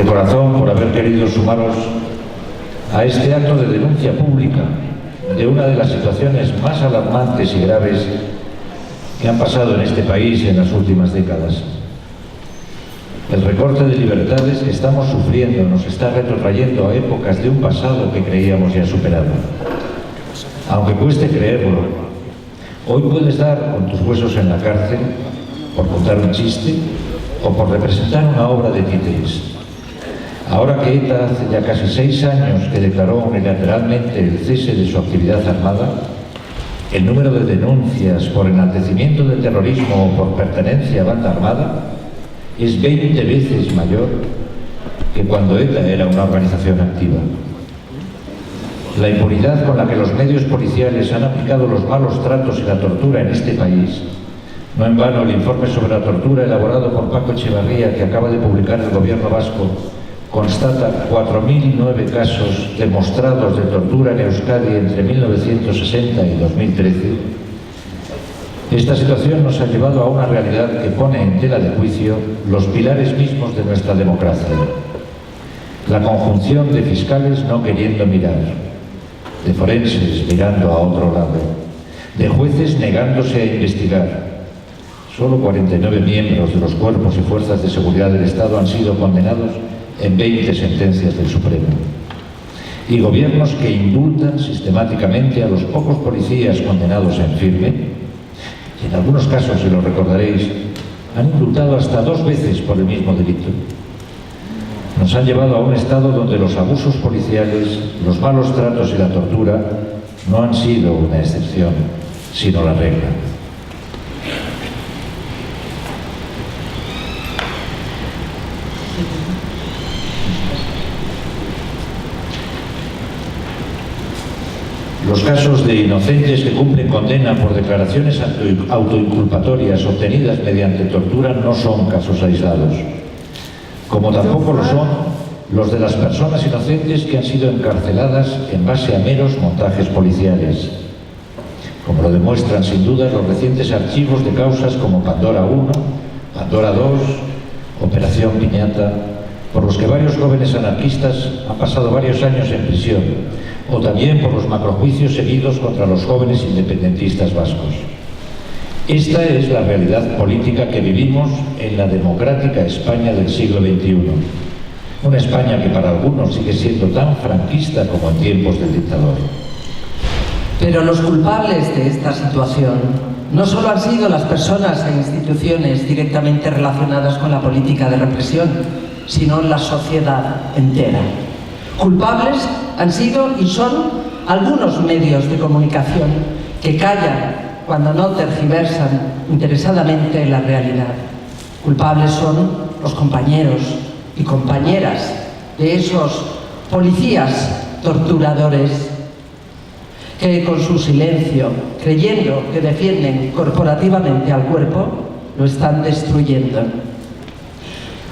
de corazón por haber querido sumaros a este acto de denuncia pública de una de las situaciones más alarmantes y graves que han pasado en este país en las últimas décadas. El recorte de libertades que estamos sufriendo nos está retrotrayendo a épocas de un pasado que creíamos ya superado. Aunque cueste creerlo, hoy puedes dar con tus huesos en la cárcel por contar un chiste o por representar una obra de títeres. Ahora que ETA hace ya casi 6 años que declaró unilateralmente el cese de su actividad armada, el número de denuncias por enaltecimiento del terrorismo o por pertenencia a banda armada es 20 veces mayor que cuando ETA era una organización activa. La impunidad con la que los medios policiales han aplicado los malos tratos y la tortura en este país, no en vano el informe sobre la tortura elaborado por Paco Echevarría que acaba de publicar el gobierno vasco constata 4.009 casos demostrados de tortura en Euskadi entre 1960 y 2013, esta situación nos ha llevado a una realidad que pone en tela de juicio los pilares mismos de nuestra democracia. La conjunción de fiscales no queriendo mirar, de forenses mirando a otro lado, de jueces negándose a investigar. Solo 49 miembros de los cuerpos y fuerzas de seguridad del Estado han sido condenados en 20 sentencias del Supremo. Y gobiernos que indultan sistemáticamente a los pocos policías condenados en firme, y en algunos casos, si lo recordaréis, han indultado hasta 2 veces por el mismo delito. Nos han llevado a un estado donde los abusos policiales, los malos tratos y la tortura no han sido una excepción, sino la regla. Los casos de inocentes que cumplen condena por declaraciones autoinculpatorias obtenidas mediante tortura no son casos aislados, como tampoco lo son los de las personas inocentes que han sido encarceladas en base a meros montajes policiales, como lo demuestran sin duda los recientes archivos de causas como Pandora 1, Pandora 2, Operación Piñata, por los que varios jóvenes anarquistas han pasado varios años en prisión, o también por los macrojuicios seguidos contra los jóvenes independentistas vascos. Esta es la realidad política que vivimos en la democrática España del siglo XXI. Una España que para algunos sigue siendo tan franquista como en tiempos del dictador. Pero los culpables de esta situación no solo han sido las personas e instituciones directamente relacionadas con la política de represión, sino la sociedad entera. Culpables han sido y son algunos medios de comunicación que callan cuando no tergiversan interesadamente la realidad. Culpables son los compañeros y compañeras de esos policías torturadores que con su silencio, creyendo que defienden corporativamente al cuerpo, lo están destruyendo.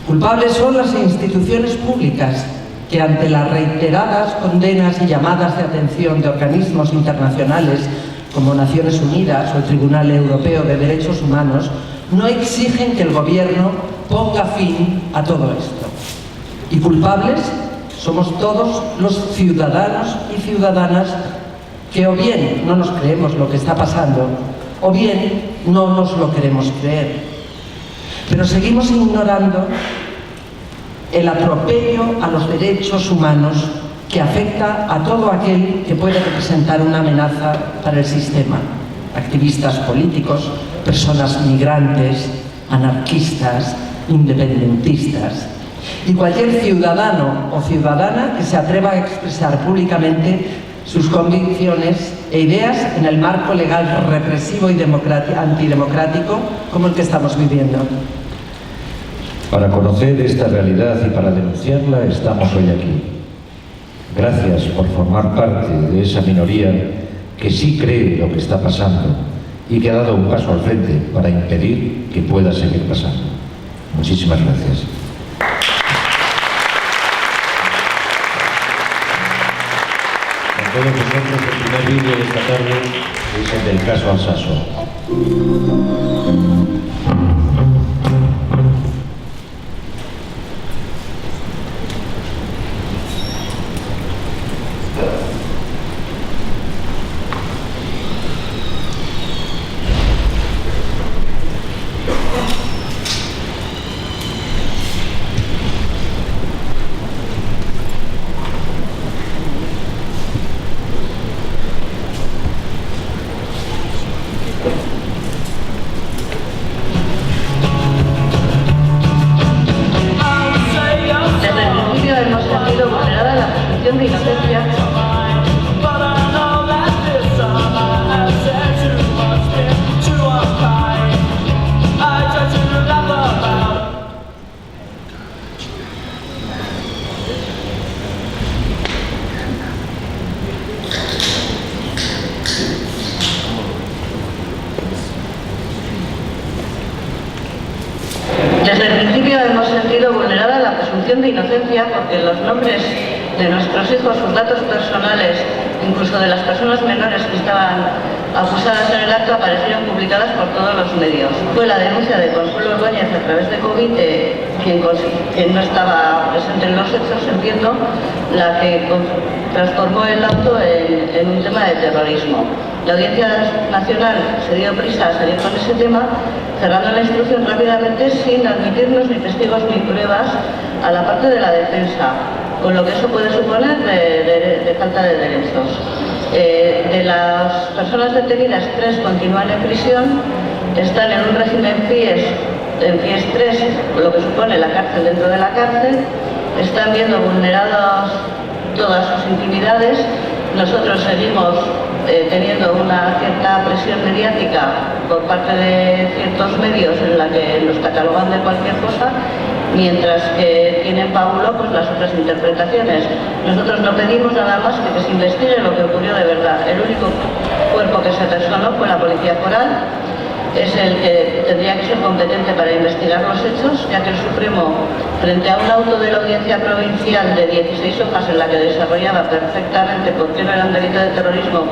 Culpables son las instituciones públicas que ante las reiteradas condenas y llamadas de atención de organismos internacionales como Naciones Unidas o el Tribunal Europeo de Derechos Humanos no exigen que el gobierno ponga fin a todo esto. Y culpables somos todos los ciudadanos y ciudadanas que o bien no nos creemos lo que está pasando o bien no nos lo queremos creer. Pero seguimos ignorando el atropello a los derechos humanos que afecta a todo aquel que puede representar una amenaza para el sistema. Activistas políticos, personas migrantes, anarquistas, independentistas y cualquier ciudadano o ciudadana que se atreva a expresar públicamente sus convicciones e ideas en el marco legal represivo y antidemocrático como el que estamos viviendo. Para conocer esta realidad y para denunciarla estamos hoy aquí. Gracias por formar parte de esa minoría que sí cree lo que está pasando y que ha dado un paso al frente para impedir que pueda seguir pasando. Muchísimas gracias. Con todos vosotros, el primer vídeo de esta tarde es el del caso Alsaso. presunción de inocencia, porque los nombres de nuestros hijos, sus datos personales, incluso de las personas menores que estaban acusadas en el acto, aparecieron publicadas por todos los medios. Fue la denuncia de Consuelo Ordóñez a través de Covite, quien no estaba presente en los hechos, entiendo, la que transformó el acto en un tema de terrorismo. La Audiencia Nacional se dio prisa a salir con ese tema, cerrando la instrucción rápidamente sin admitirnos ni testigos ni pruebas a la parte de la defensa, con lo que eso puede suponer de falta de derechos. De las personas detenidas, 3 continúan en prisión, están en un régimen en FIES 3, lo que supone la cárcel dentro de la cárcel, están viendo vulneradas todas sus intimidades. Nosotros seguimos teniendo una cierta presión mediática por parte de ciertos medios en la que nos catalogan de cualquier cosa, mientras que tienen pábulo pues las otras interpretaciones. Nosotros no pedimos nada más que se investigue lo que ocurrió de verdad. El único cuerpo que se personó fue la Policía Foral, es el que tendría que ser competente para investigar los hechos, ya que el Supremo, frente a un auto de la Audiencia Provincial de 16 hojas en la que desarrollaba perfectamente por qué no era un delito de terrorismo,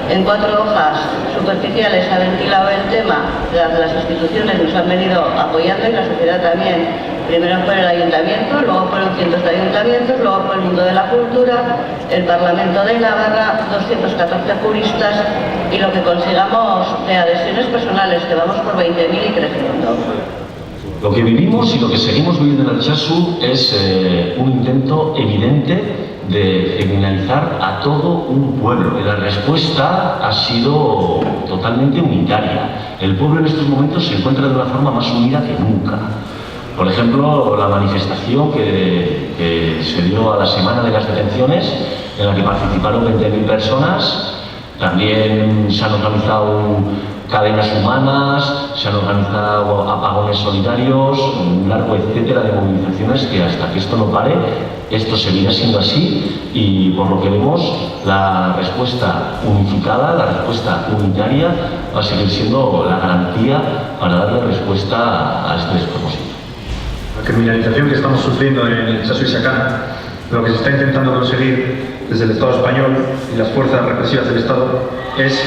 en 4 hojas superficiales ha ventilado el tema. Las instituciones nos han venido apoyando y la sociedad también. Primero fue el ayuntamiento, luego fueron cientos de ayuntamientos, luego fue el mundo de la cultura, el Parlamento de Navarra, 214 juristas y lo que consigamos de adhesiones personales, que vamos por 20.000 y creciendo. Lo que vivimos y lo que seguimos viviendo en Altsatsu es un intento evidente de criminalizar a todo un pueblo. Y la respuesta ha sido totalmente unitaria. El pueblo en estos momentos se encuentra de una forma más unida que nunca. Por ejemplo, la manifestación que se dio a la semana de las detenciones, en la que participaron 20.000 personas. También se han organizado cadenas humanas, se han organizado apagones solidarios, un largo etcétera de movilizaciones que hasta que esto no pare, esto seguirá siendo así y por lo que vemos la respuesta unificada, la respuesta unitaria va a seguir siendo la garantía para darle respuesta a este despropósito. La criminalización que estamos sufriendo en Altsatsu y Sakana, lo que se está intentando conseguir desde el Estado español y las fuerzas represivas del Estado es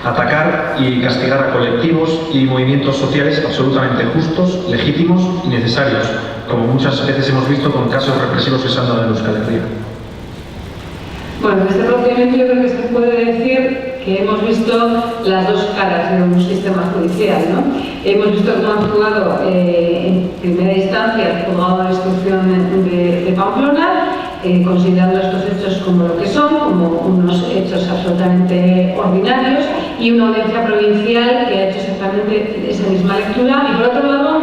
atacar y castigar a colectivos y movimientos sociales absolutamente justos, legítimos y necesarios, como muchas veces hemos visto con casos represivos que se han dado en Euskal Herria. Bueno, en este procedimiento yo creo que se puede decir que hemos visto las dos caras de un sistema judicial, ¿no? Hemos visto cómo han jugado en primera instancia el juzgado de instrucción de Pamplona, considerando estos hechos como lo que son, como unos hechos absolutamente ordinarios, y una audiencia provincial que ha hecho exactamente esa misma lectura. Y por otro lado,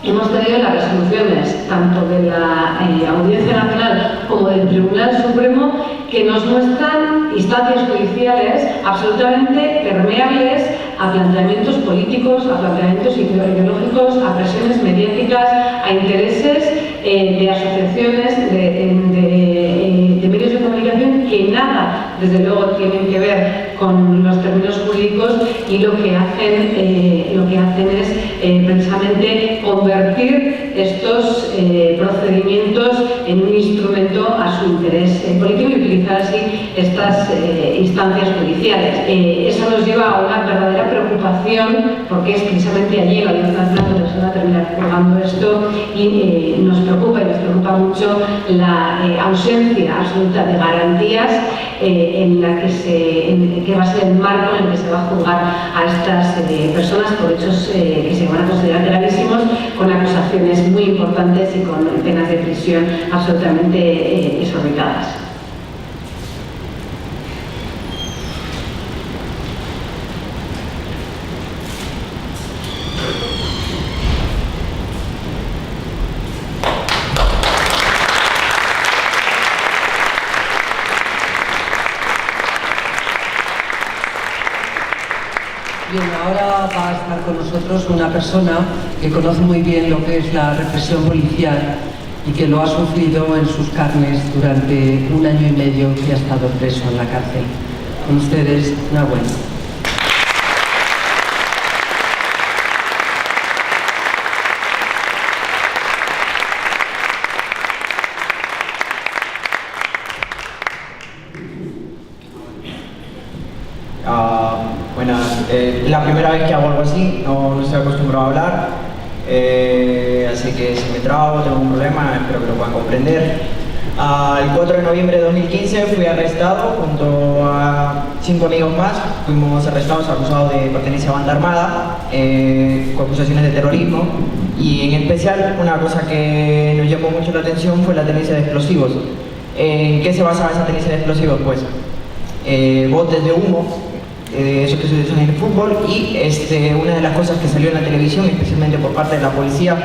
hemos tenido las resoluciones tanto de la Audiencia Nacional como del Tribunal Supremo que nos muestran instancias judiciales absolutamente permeables a planteamientos políticos, a planteamientos ideológicos, a presiones mediáticas, a intereses de asociaciones, de medios de comunicación que nada, desde luego, tienen que ver con los términos jurídicos y lo que hacen es precisamente convertir estos procedimientos en un instrumento a su interés político y utilizar así estas instancias judiciales. Eso nos lleva a una verdadera preocupación, porque es precisamente allí en la Audiencia Nacional donde se va a terminar juzgando esto, y nos preocupa mucho la ausencia absoluta de garantías en la que va a ser el marco en el que se va a juzgar a estas personas por hechos que se van a considerar gravísimos, con acusaciones muy importantes y con penas de prisión absolutamente exorbitadas. Bien, ahora va a estar con nosotros una persona que conoce muy bien lo que es la represión policial y que lo ha sufrido en sus carnes durante 1 año y medio que ha estado preso en la cárcel. Con ustedes, Nahuel. Buenas, la primera vez que hago algo así, no estoy acostumbrado a hablar, así que si me trabo, tengo un problema, espero que lo puedan comprender. El 4 de noviembre de 2015 fui arrestado junto a 5 amigos más. Fuimos arrestados acusados de pertenencia a banda armada, con acusaciones de terrorismo, y en especial una cosa que nos llamó mucho la atención fue la tenencia de explosivos. ¿En qué se basaba esa tenencia de explosivos? Pues botes de humo, eso que se usa en el fútbol, y una de las cosas que salió en la televisión, especialmente por parte de la policía,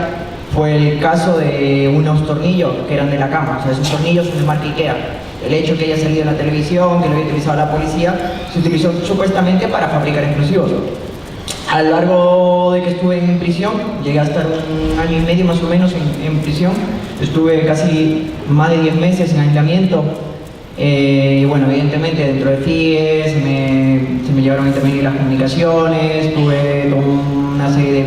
fue el caso de unos tornillos que eran de la cama. O sea, esos tornillos son de marca Ikea. El hecho que haya salido en la televisión, que lo había utilizado la policía, se utilizó supuestamente para fabricar explosivos. A lo largo de que estuve en prisión, llegué a estar 1 año y medio más o menos en prisión. Estuve casi más de 10 meses en aislamiento. Y bueno, evidentemente dentro de FIE se me llevaron a intervenir las comunicaciones, tuve una serie de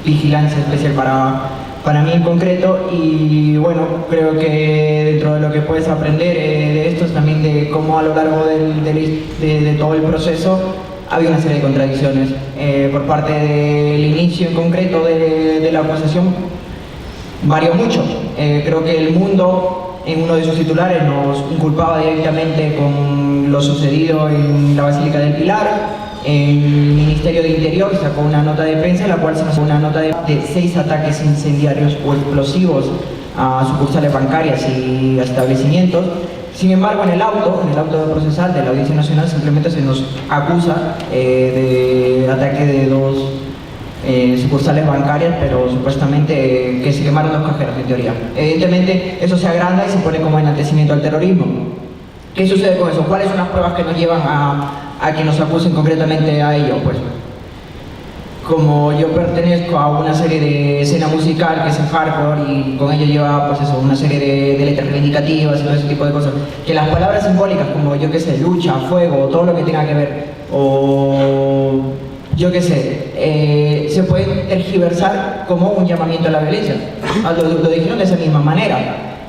vigilancia especial para mí en concreto, y bueno, creo que dentro de lo que puedes aprender de esto es también de cómo a lo largo de todo el proceso había una serie de contradicciones. Por parte del inicio en concreto de la acusación varió mucho. Creo que El Mundo en uno de sus titulares nos inculpaba directamente con lo sucedido en la Basílica del Pilar. El Ministerio de Interior sacó una nota de prensa en la cual se sacó una nota de 6 ataques incendiarios o explosivos a sucursales bancarias y a establecimientos. Sin embargo, en el auto procesal de la Audiencia Nacional simplemente se nos acusa de ataque de 2 sucursales bancarias, pero supuestamente que se quemaron 2 cajeros, en teoría. Evidentemente, eso se agranda y se pone como enaltecimiento al terrorismo. ¿Qué sucede con eso? ¿Cuáles son las pruebas que nos llevan a que nos acusen concretamente a ello? Pues, como yo pertenezco a una serie de escena musical que es el hardcore, y con ello lleva pues eso, una serie de letras reivindicativas y todo ese tipo de cosas, que las palabras simbólicas como yo qué sé, lucha, fuego, todo lo que tenga que ver, o yo qué sé, se pueden tergiversar como un llamamiento a la violencia. Lo dijeron de esa misma manera.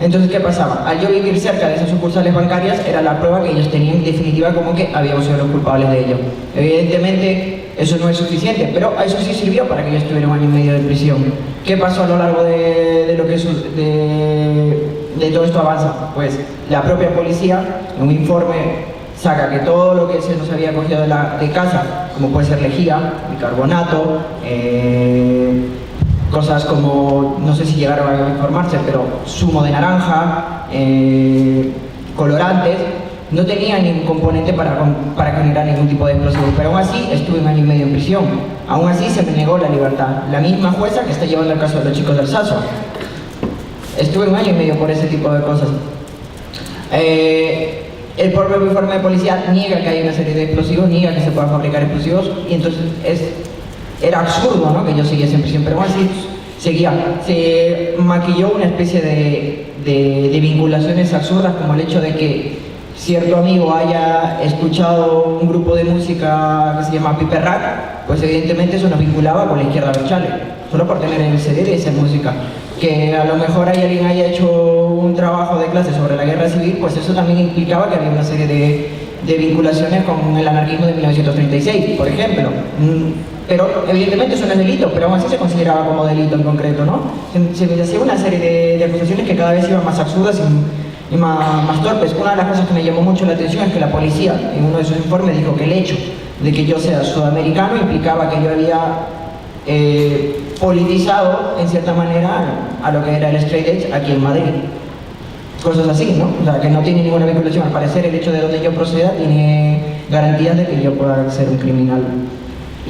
Entonces, ¿qué pasaba? Al yo vivir cerca de esas sucursales bancarias, era la prueba que ellos tenían en definitiva como que habíamos sido los culpables de ello. Evidentemente, eso no es suficiente, pero eso sí sirvió para que yo estuviera 1 año y medio de prisión. ¿Qué pasó a lo largo de todo esto avanza? Pues la propia policía, en un informe, saca que todo lo que se nos había cogido de casa, como puede ser lejía, bicarbonato, cosas como, no sé si llegaron a informarse, pero zumo de naranja, colorantes, no tenía ningún componente para generar ningún tipo de explosivo, pero aún así estuve 1 año y medio en prisión. Aún así se me negó la libertad. La misma jueza que está llevando el caso de los chicos del Saso. Estuve 1 año y medio por ese tipo de cosas. El propio informe de policía niega que hay una serie de explosivos, niega que se puedan fabricar explosivos, y entonces era absurdo, ¿no?, que yo siguiese en prisión, pero aún así seguía. Se maquilló una especie de vinculaciones absurdas, como el hecho de que cierto amigo haya escuchado un grupo de música que se llama Piper Rack, pues evidentemente eso nos vinculaba con la izquierda berchale, solo por tener en el CD de esa música. Que a lo mejor alguien haya hecho un trabajo de clase sobre la guerra civil, pues eso también implicaba que había una serie de vinculaciones con el anarquismo de 1936, por ejemplo. Pero evidentemente eso no es delito, pero aún así se consideraba como delito en concreto, ¿no? Se hacía una serie de acusaciones que cada vez iban más absurdas y más torpes. Una de las cosas que me llamó mucho la atención es que la policía, en uno de sus informes, dijo que el hecho de que yo sea sudamericano implicaba que yo había politizado, en cierta manera, a lo que era el straight edge aquí en Madrid. Cosas así, ¿no? O sea, que no tiene ninguna vinculación. Al parecer, el hecho de donde yo proceda tiene garantías de que yo pueda ser un criminal.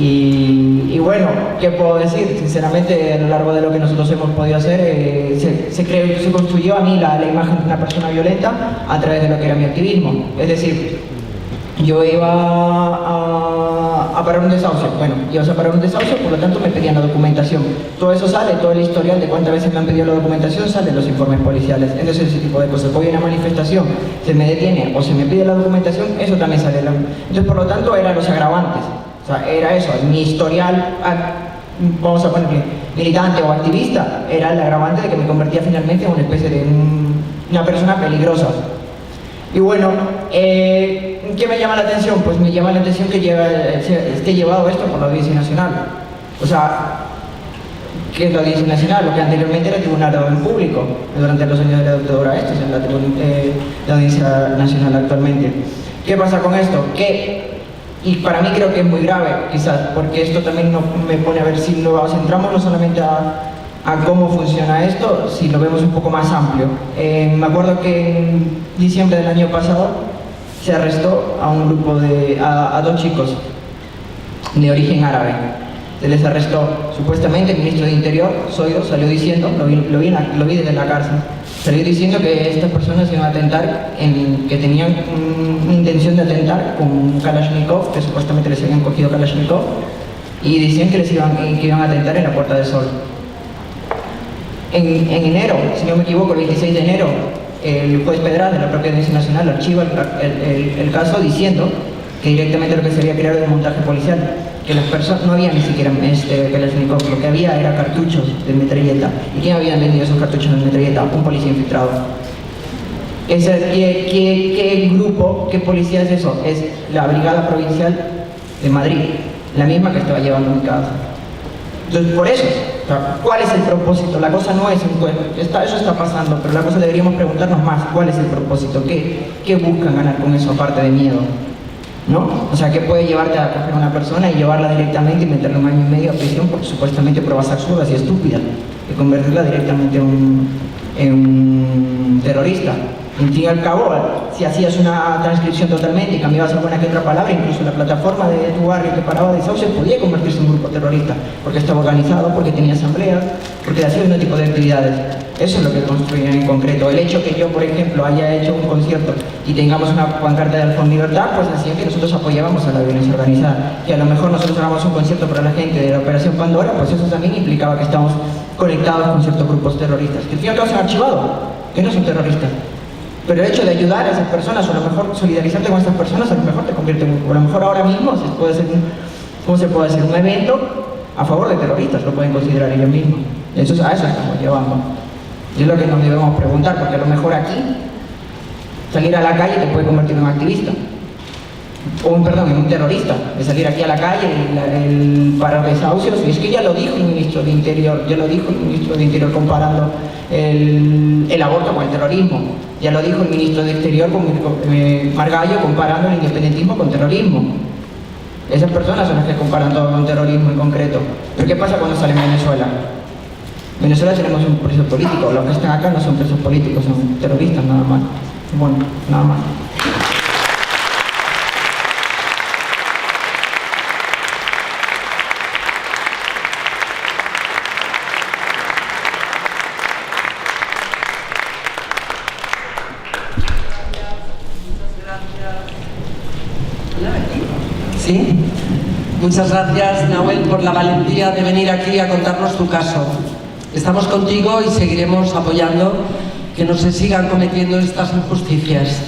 Y bueno, ¿qué puedo decir? Sinceramente, a lo largo de lo que nosotros hemos podido hacer, se construyó a mí la imagen de una persona violenta a través de lo que era mi activismo. Es decir, yo iba a parar un desahucio. Bueno, ibas a parar un desahucio, por lo tanto me pedían la documentación. Todo eso sale, todo el historial de cuántas veces me han pedido la documentación sale en los informes policiales. Entonces, ese tipo de cosas. Voy a una manifestación, se me detiene o se me pide la documentación, eso también sale. Entonces, por lo tanto, eran los agravantes. O sea, era eso, mi historial, vamos a ponerle, militante o activista, era el agravante de que me convertía finalmente en una especie de una persona peligrosa. Y bueno, ¿qué me llama la atención? Pues me llama la atención que esté llevado esto por la Audiencia Nacional. O sea, ¿qué es la Audiencia Nacional? Lo que anteriormente era el Tribunal de Orden Público, durante los años de la dictadura, esto es la Audiencia Nacional actualmente. ¿Qué pasa con esto? Y para mí creo que es muy grave, quizás, porque esto también me pone a ver si nos centramos no solamente a cómo funciona esto, si lo vemos un poco más amplio. Me acuerdo que en diciembre del año pasado se arrestó a un grupo a 2 chicos de origen árabe. Se les arrestó, supuestamente el ministro de Interior, Zoido, salió diciendo, lo vi desde la cárcel, salió diciendo que estas personas iban a atentar, que tenían una intención de atentar con un Kalashnikov, que supuestamente les habían cogido Kalashnikov, y decían que iban a atentar en la Puerta del Sol. En enero, si no me equivoco, el 26 de enero, el juez Pedraz de la propia Audiencia Nacional archiva el caso diciendo que directamente lo que se había creado era un montaje policial, que las personas no había ni siquiera Kalashnikov, lo que había era cartuchos de metralleta. ¿Y quién había vendido esos cartuchos de metralleta? Un policía infiltrado. ¿Qué grupo, qué policía es eso? Es la Brigada Provincial de Madrid, la misma que estaba llevando mi casa. Entonces, por eso, ¿cuál es el propósito? La cosa no es un juego, eso está pasando, pero la cosa deberíamos preguntarnos más, ¿cuál es el propósito? ¿Qué buscan ganar con eso, aparte de miedo? ¿No? O sea, ¿qué puede llevarte a coger a una persona y llevarla directamente y meterle 1 año y medio a prisión por supuestamente pruebas absurdas y estúpidas y convertirla directamente en un terrorista? En fin y al cabo, si hacías una transcripción totalmente y cambiabas alguna que otra palabra, incluso la plataforma de tu barrio que paraba de Sauce podía convertirse en un grupo terrorista, porque estaba organizado, porque tenía asambleas, porque hacía un tipo de actividades. Eso es lo que construían en concreto. El hecho que yo, por ejemplo, haya hecho un concierto y tengamos una pancarta de Alfón Libertad, pues hacía que nosotros apoyábamos a la violencia organizada. Que a lo mejor nosotros hagamos un concierto para la gente de la Operación Pandora, pues eso también implicaba que estamos conectados con ciertos grupos terroristas, que al fin y al cabo se han archivado, que no son terroristas. Pero el hecho de ayudar a esas personas, o a lo mejor solidarizarte con esas personas, a lo mejor te convierte en un... O a lo mejor ahora mismo se puede hacer un evento a favor de terroristas, lo pueden considerar ellos mismos. A eso estamos llevando. Y es lo que nos debemos preguntar, porque a lo mejor aquí salir a la calle te puede convertir en un activista. En un terrorista, de salir aquí a la calle, el paro de desahucios, y es que ya lo dijo el ministro de Interior, comparando el aborto con el terrorismo, ya lo dijo el ministro de Exterior, Margallo, comparando el independentismo con terrorismo. Esas personas son las que comparan todo con terrorismo en concreto. Pero ¿qué pasa cuando salen a Venezuela? En Venezuela tenemos un preso político, los que están acá no son presos políticos, son terroristas nada más. Bueno, nada más. ¿Sí? Muchas gracias, Nahuel, por la valentía de venir aquí a contarnos tu caso. Estamos contigo y seguiremos apoyando que no se sigan cometiendo estas injusticias.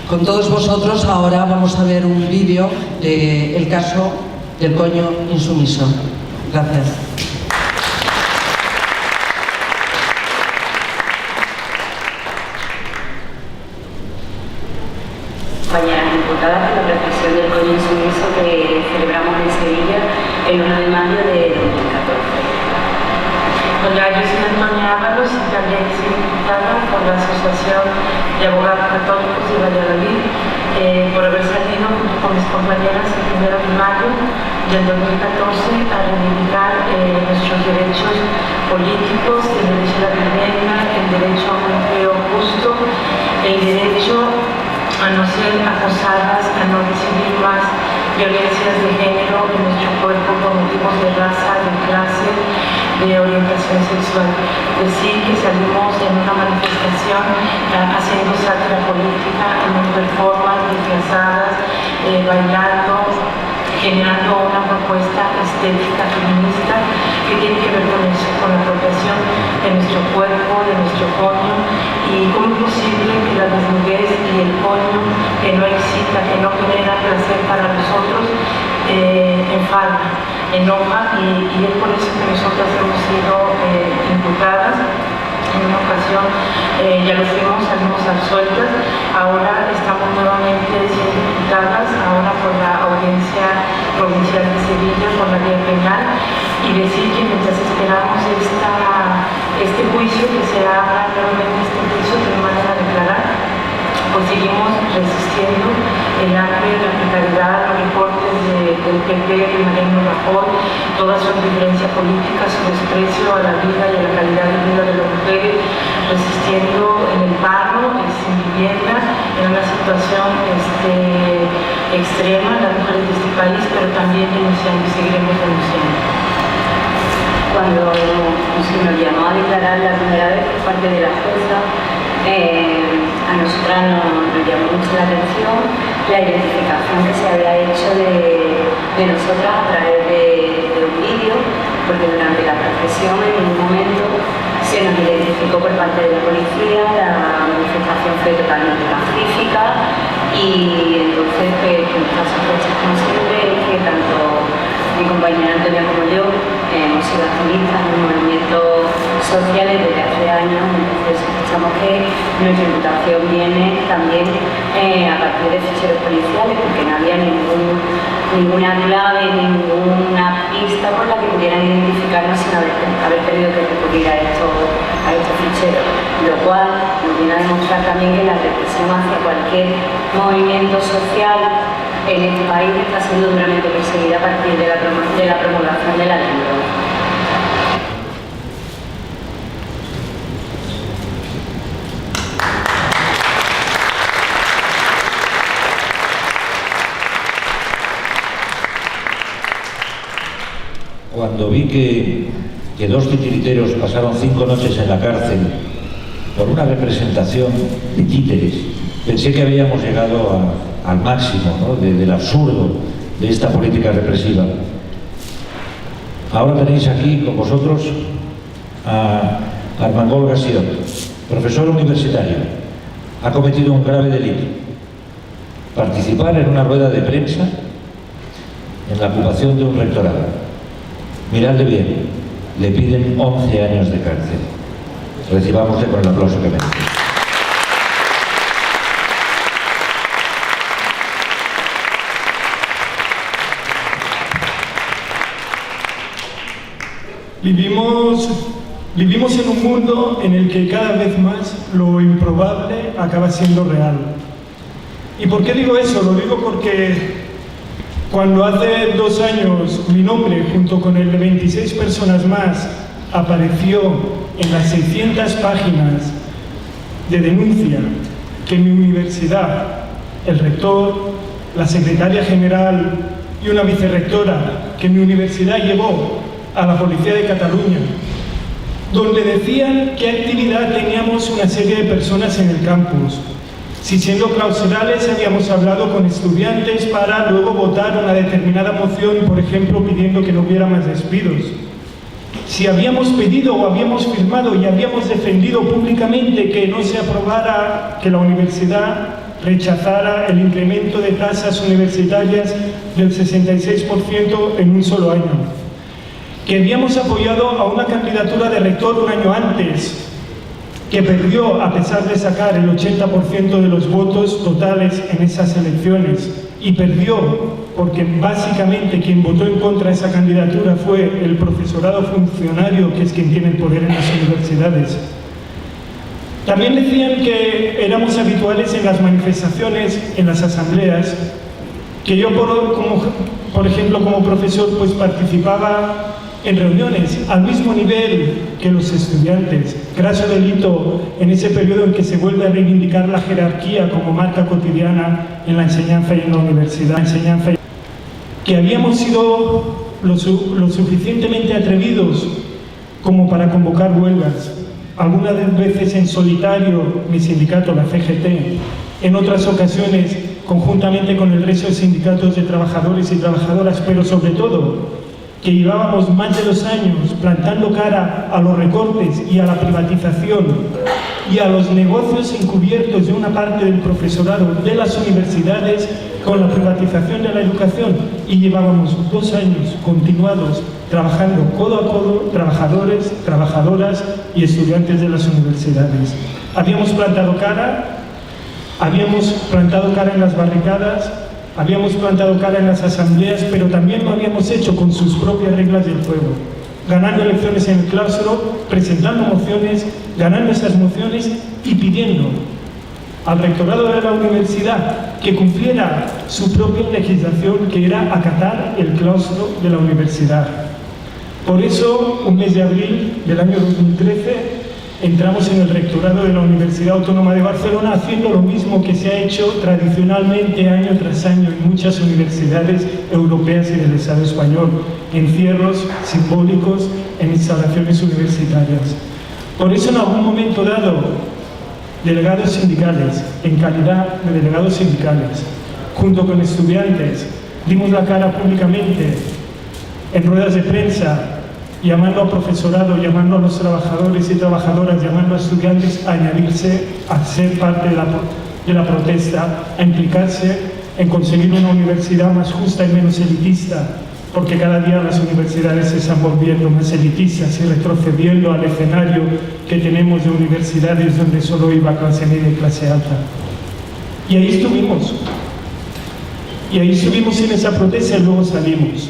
Con todos vosotros ahora vamos a ver un vídeo del caso del coño insumiso. Gracias. Compañeras diputadas, de la reflexión del coño insumiso que celebramos en Sevilla el 1 de mayo de 2014. Doña Cristina Ábalos y también diputada por la Asociación de Abogados Católicos de Valladolid por haber salido junto con mis compañeras el 1 de mayo del 2014 a reivindicar nuestros derechos políticos, el derecho a la vivienda, el derecho a un empleo justo, el derecho a no ser acosadas, a no recibir más violencias de género en nuestro cuerpo por motivos de raza, de clase, de orientación sexual. Decir que salimos en una manifestación haciendo sátira política, en un performance, disfrazadas, bailando, generando una propuesta estética feminista que tiene que ver con eso, con la apropiación de nuestro cuerpo, de nuestro coño, y cómo es posible que la desnudez y el coño que no excita, que no genera placer para nosotros, enfada, enoja, y es por eso que nosotras hemos sido imputadas. en una ocasión ya lo fuimos, salimos absueltas. Ahora estamos nuevamente siendo imputadas, ahora por la Audiencia Provincial de Sevilla, por la vía penal, y decir que mientras esperamos este juicio, que se abra nuevamente este juicio que no van a declarar, pues seguimos resistiendo el hambre, la precariedad, los recortes del PP, de Mariano Rajoy, toda su indiferencia política, su desprecio a la vida y a la calidad de vida de las mujeres, resistiendo en el paro, sin vivienda, en una situación extrema, las mujeres de este país, pero también denunciando y seguiremos denunciando. Cuando se nos llamó a declarar la primera vez por parte de la jueza, a nosotras nos llamó mucho la atención la identificación que se había hecho de nosotras a través de un vídeo, porque durante la procesión en ningún momento se nos identificó por parte de la policía, la manifestación fue totalmente pacífica y entonces nuestras sospechas, como siempre, es que tanto mi compañera Antonia como yo hemos sido activistas en movimientos sociales desde hace años, entonces sospechamos que nuestra imputación viene también a partir de ficheros policiales, porque no había ninguna clave, ninguna pista por la que pudieran identificarnos sin haber tenido que recurrir a estos ficheros, lo cual nos viene a demostrar también que la represión hacia cualquier movimiento social en este país está siendo duramente perseguida a partir de la promulgación de la ley. Cuando vi que dos titiriteros pasaron 5 noches en la cárcel por una representación de títeres, pensé que habíamos llegado al máximo, ¿no?, del absurdo de esta política represiva. Ahora tenéis aquí con vosotros a Armengol Gassiot, profesor universitario. Ha cometido un grave delito: participar en una rueda de prensa en la ocupación de un rectorado. Miradle bien, le piden 11 años de cárcel. Recibámosle con el aplauso que merece. Vivimos en un mundo en el que cada vez más lo improbable acaba siendo real. ¿Y por qué digo eso? Lo digo porque cuando hace 2 años mi nombre, junto con el de 26 personas más, apareció en las 600 páginas de denuncia que mi universidad, el rector, la secretaria general y una vicerrectora que mi universidad llevó a la Policía de Cataluña, donde decían qué actividad teníamos una serie de personas en el campus, si siendo clausurales habíamos hablado con estudiantes para luego votar una determinada moción, por ejemplo, pidiendo que no hubiera más despidos, si habíamos pedido o habíamos firmado y habíamos defendido públicamente que no se aprobara, que la universidad rechazara el incremento de tasas universitarias del 66% en un solo año, que habíamos apoyado a una candidatura de rector un año antes, que perdió a pesar de sacar el 80% de los votos totales en esas elecciones, y perdió porque básicamente quien votó en contra de esa candidatura fue el profesorado funcionario, que es quien tiene el poder en las universidades. También decían que éramos habituales en las manifestaciones, en las asambleas, que yo, por ejemplo, como profesor, pues participaba en reuniones al mismo nivel que los estudiantes. Graso delito en ese periodo en que se vuelve a reivindicar la jerarquía como marca cotidiana en la enseñanza y en la universidad. Que habíamos sido lo suficientemente atrevidos como para convocar huelgas, algunas veces en solitario, mi sindicato, la CGT, en otras ocasiones conjuntamente con el resto de sindicatos de trabajadores y trabajadoras, pero sobre todo que llevábamos más de 2 años plantando cara a los recortes y a la privatización y a los negocios encubiertos de una parte del profesorado de las universidades con la privatización de la educación, y llevábamos 2 años continuados trabajando codo a codo, trabajadores, trabajadoras y estudiantes de las universidades. Habíamos plantado cara en las barricadas, habíamos plantado cara en las asambleas, pero también lo habíamos hecho con sus propias reglas del juego, ganando elecciones en el claustro, presentando mociones, ganando esas mociones y pidiendo al rectorado de la universidad que cumpliera su propia legislación, que era acatar el claustro de la universidad. Por eso, un mes de abril del año 2013, entramos en el rectorado de la Universidad Autónoma de Barcelona, haciendo lo mismo que se ha hecho tradicionalmente año tras año en muchas universidades europeas y del Estado español: encierros simbólicos en instalaciones universitarias. Por eso, en algún momento dado, delegados sindicales, en calidad de delegados sindicales, junto con estudiantes, dimos la cara públicamente en ruedas de prensa, llamando al profesorado, llamando a los trabajadores y trabajadoras, llamando a estudiantes a añadirse, a ser parte de la protesta, a implicarse en conseguir una universidad más justa y menos elitista, porque cada día las universidades se están volviendo más elitistas y retrocediendo al escenario que tenemos de universidades donde solo iba clase media y clase alta. Y ahí estuvimos en esa protesta y luego salimos.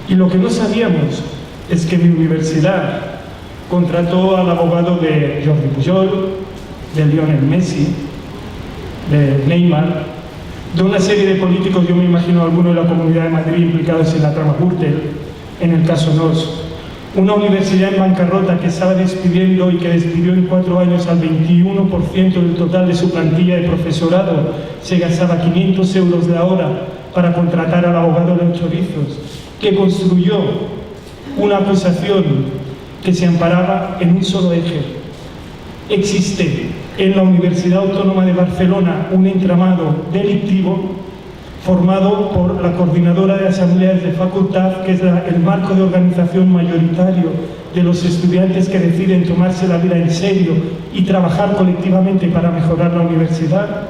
Y lo que no sabíamos es que mi universidad contrató al abogado de Jordi Pujol, de Lionel Messi, de Neymar, de una serie de políticos, yo me imagino algunos de la Comunidad de Madrid implicados en la trama Gürtel, en el caso NOS. Una universidad en bancarrota que estaba despidiendo y que despidió en 4 años al 21% del total de su plantilla de profesorado. Se gastaba 500 euros la hora para contratar al abogado de los chorizos, que construyó una acusación que se amparaba en un solo eje. Existe en la Universidad Autónoma de Barcelona un entramado delictivo formado por la Coordinadora de Asambleas de Facultad, que es el marco de organización mayoritario de los estudiantes que deciden tomarse la vida en serio y trabajar colectivamente para mejorar la universidad,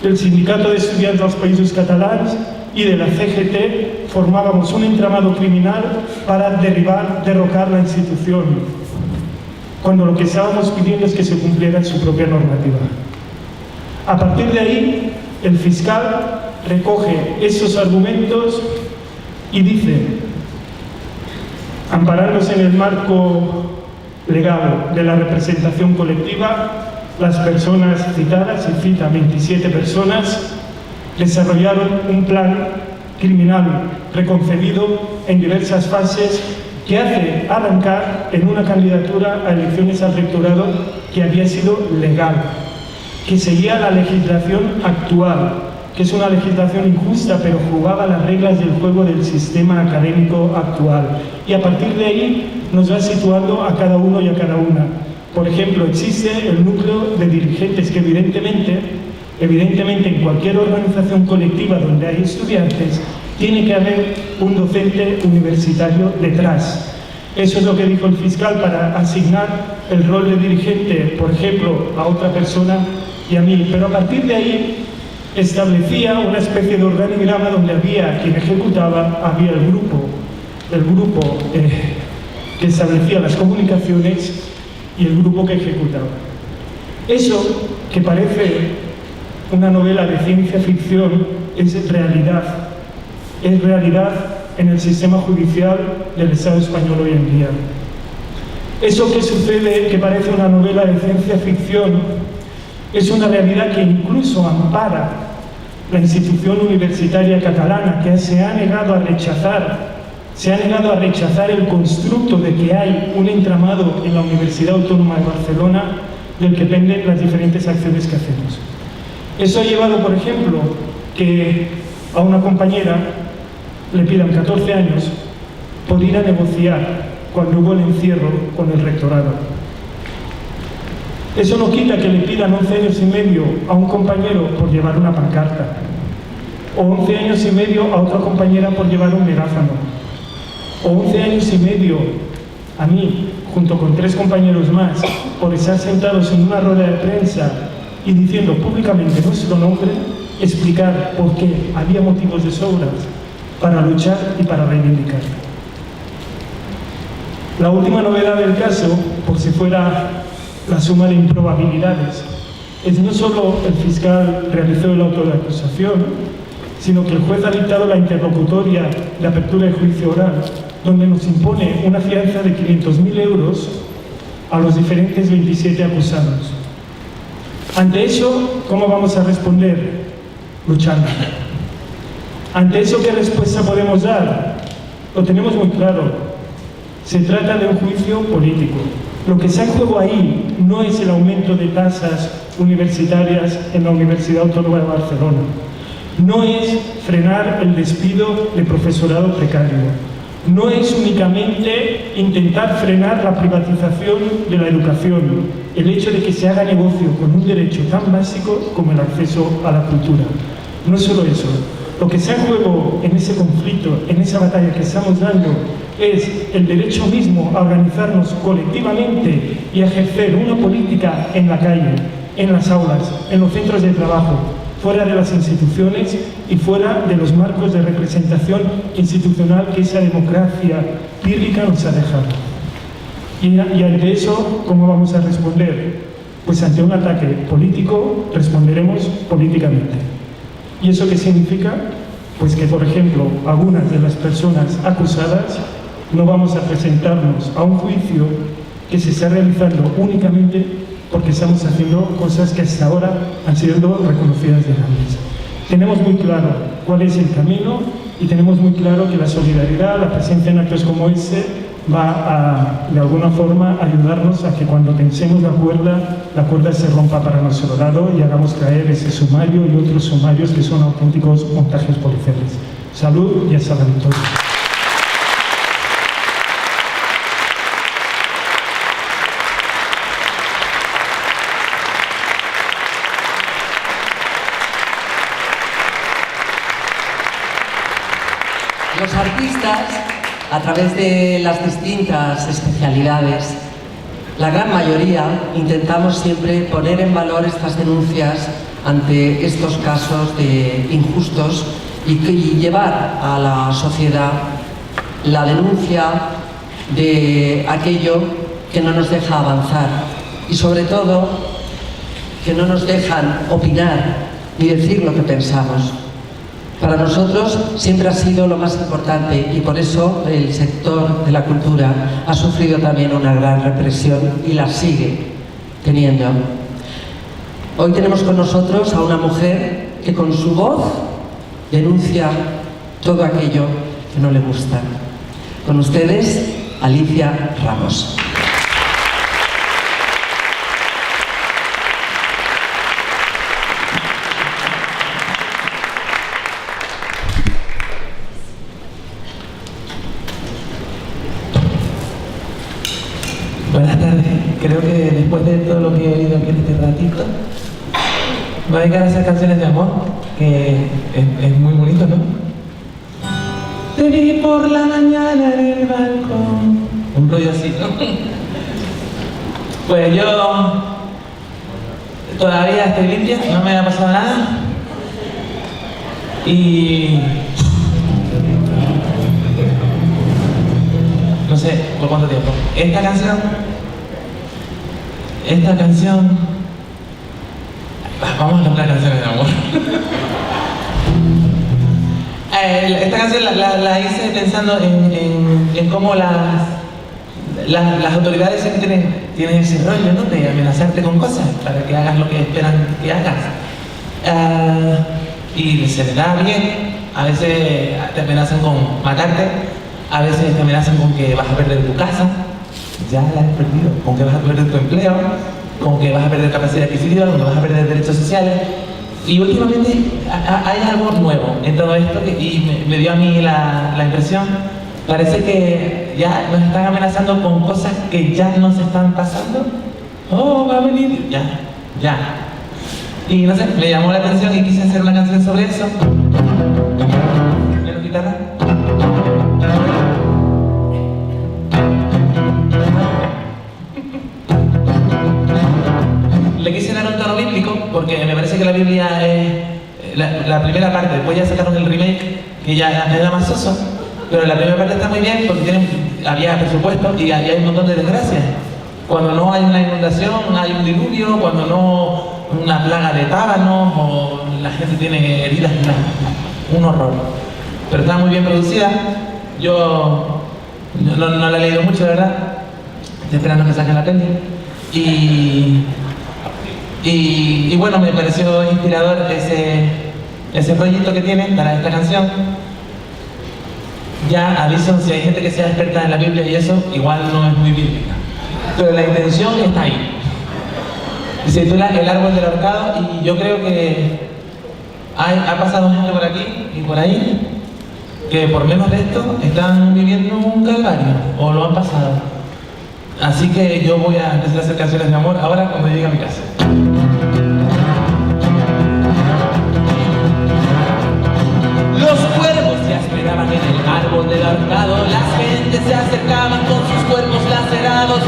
del Sindicato de Estudiantes dels Països Catalans y de la CGT. Formábamos un entramado criminal para derrocar la institución, cuando lo que estábamos pidiendo es que se cumpliera su propia normativa. A partir de ahí, el fiscal recoge esos argumentos y dice, amparándose en el marco legal de la representación colectiva, las personas citadas, y cita 27 personas, desarrollaron un plan criminal preconcebido en diversas fases que hace arrancar en una candidatura a elecciones al rectorado que había sido legal, que seguía la legislación actual, que es una legislación injusta, pero jugaba las reglas del juego del sistema académico actual. Y a partir de ahí nos va situando a cada uno y a cada una. Por ejemplo, existe el núcleo de dirigentes que evidentemente en cualquier organización colectiva donde hay estudiantes, tiene que haber un docente universitario detrás. Eso es lo que dijo el fiscal para asignar el rol de dirigente, por ejemplo, a otra persona y a mí. Pero a partir de ahí establecía una especie de organigrama donde había quien ejecutaba, había el grupo que establecía las comunicaciones y el grupo que ejecutaba. Eso, que parece una novela de ciencia ficción, es realidad en el sistema judicial del Estado español hoy en día. Eso que sucede, que parece una novela de ciencia ficción, es una realidad que incluso ampara la institución universitaria catalana, que se ha negado a rechazar el constructo de que hay un entramado en la Universidad Autónoma de Barcelona del que penden las diferentes acciones que hacemos. Eso ha llevado, por ejemplo, que a una compañera le pidan 14 años por ir a negociar cuando hubo el encierro con el rectorado. Eso no quita que le pidan 11 años y medio a un compañero por llevar una pancarta, o 11 años y medio a otra compañera por llevar un megáfono, o 11 años y medio a mí, junto con 3 compañeros más, por estar sentados en una rueda de prensa y diciendo públicamente nuestro nombre, explicar por qué había motivos de sobra para luchar y para reivindicar. La última novedad del caso, por si fuera la suma de improbabilidades, es no solo el fiscal realizó el auto de acusación, sino que el juez ha dictado la interlocutoria de apertura de juicio oral, donde nos impone una fianza de 500.000 euros a los diferentes 27 acusados. Ante eso, ¿cómo vamos a responder? Luchando. Ante eso, ¿qué respuesta podemos dar? Lo tenemos muy claro. Se trata de un juicio político. Lo que está en juego ahí no es el aumento de tasas universitarias en la Universidad Autónoma de Barcelona. No es frenar el despido de profesorado precario. No es únicamente intentar frenar la privatización de la educación, el hecho de que se haga negocio con un derecho tan básico como el acceso a la cultura. No es solo eso. Lo que está en juego en ese conflicto, en esa batalla que estamos dando, es el derecho mismo a organizarnos colectivamente y a ejercer una política en la calle, en las aulas, en los centros de trabajo, fuera de las instituciones y fuera de los marcos de representación institucional que esa democracia pírrica nos ha dejado. Y ante eso, ¿cómo vamos a responder? Pues ante un ataque político responderemos políticamente. ¿Y eso qué significa? Pues que, por ejemplo, algunas de las personas acusadas no vamos a presentarnos a un juicio que se está realizando únicamente porque estamos haciendo cosas que hasta ahora han sido reconocidas legales. Tenemos muy claro cuál es el camino y tenemos muy claro que la solidaridad, la presencia en actos como este, va a, de alguna forma, ayudarnos a que cuando tensemos la cuerda se rompa para nuestro lado y hagamos caer ese sumario y otros sumarios que son auténticos montajes policiales. Salud y hasta la victoria. Los artistas, a través de las distintas especialidades, la gran mayoría intentamos siempre poner en valor estas denuncias ante estos casos de injustos y llevar a la sociedad la denuncia de aquello que no nos deja avanzar y sobre todo que no nos dejan opinar ni decir lo que pensamos. Para nosotros siempre ha sido lo más importante y por eso el sector de la cultura ha sufrido también una gran represión y la sigue teniendo. Hoy tenemos con nosotros a una mujer que con su voz denuncia todo aquello que no le gusta. Con ustedes, Alicia Ramos. Buenas tardes. Creo que después de todo lo que he oído aquí en este ratito, me voy a dedicar a esas canciones de amor, que es muy bonito, ¿no? Te vi por la mañana en el balcón. Un rollo así, ¿no? Pues yo todavía estoy limpia, no me ha pasado nada. Y no sé por cuánto tiempo. Esta canción, vamos a cantar canciones de amor. Esta canción la hice pensando en cómo las autoridades siempre tienen ese rollo, ¿no? De amenazarte con cosas para que hagas lo que esperan que hagas. Y se les da bien, a veces te amenazan con matarte, a veces te amenazan con que vas a perder tu casa, ya la has perdido, con que vas a perder tu empleo, con que vas a perder capacidad adquisitiva, con que vas a perder derechos sociales. Y últimamente hay algo nuevo en todo esto y me dio a mí la impresión, parece que ya nos están amenazando con cosas que ya nos están pasando. Oh, va a venir, ya. Y no sé, me llamó la atención y quise hacer una canción sobre eso. ¿Menos guitarra? primera parte, después ya sacaron el remake, que ya era más soso, pero la primera parte está muy bien porque había presupuesto y hay un montón de desgracias. Cuando no hay una inundación, hay un diluvio, cuando no una plaga de tábanos o la gente tiene heridas, un horror. Pero está muy bien producida. Yo no la he leído mucho, de verdad. Estoy esperando que saquen la peli. Y bueno, me pareció inspirador ese rollito que tiene para esta canción. Ya aviso, si hay gente que sea experta en la Biblia y eso, igual no es muy bíblica. Pero la intención está ahí. Se titula El árbol del ahorcado y yo creo que ha pasado gente por aquí y por ahí que por menos de esto están viviendo un calvario o lo han pasado. Así que yo voy a empezar a hacer canciones de amor ahora cuando llegue a mi casa. Los cuervos se esperaban en el árbol del ahorcado, las gentes se acercaban con sus cuerpos lacerados.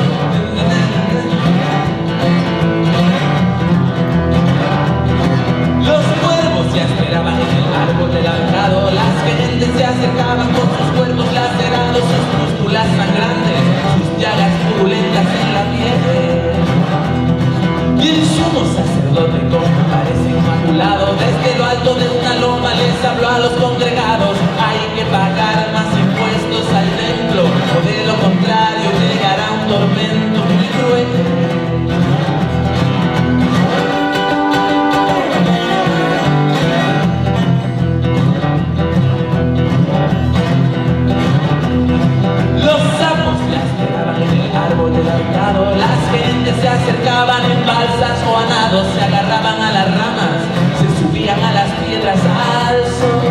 Los cuervos se esperaban en el árbol del ahorcado, las gentes se acercaban con sus cuerpos lacerados, sus pústulas sangrantes, sus llagas purulentas en la piel. Y el sumo sacerdote, como parece inmaculado, desde lo alto de una loma les habló a los congregados: hay que pagar más impuestos al templo, o de lo contrario llegará un tormento muy cruel. Las gentes se acercaban en balsas o a nado, se agarraban a las ramas, se subían a las piedras al sol.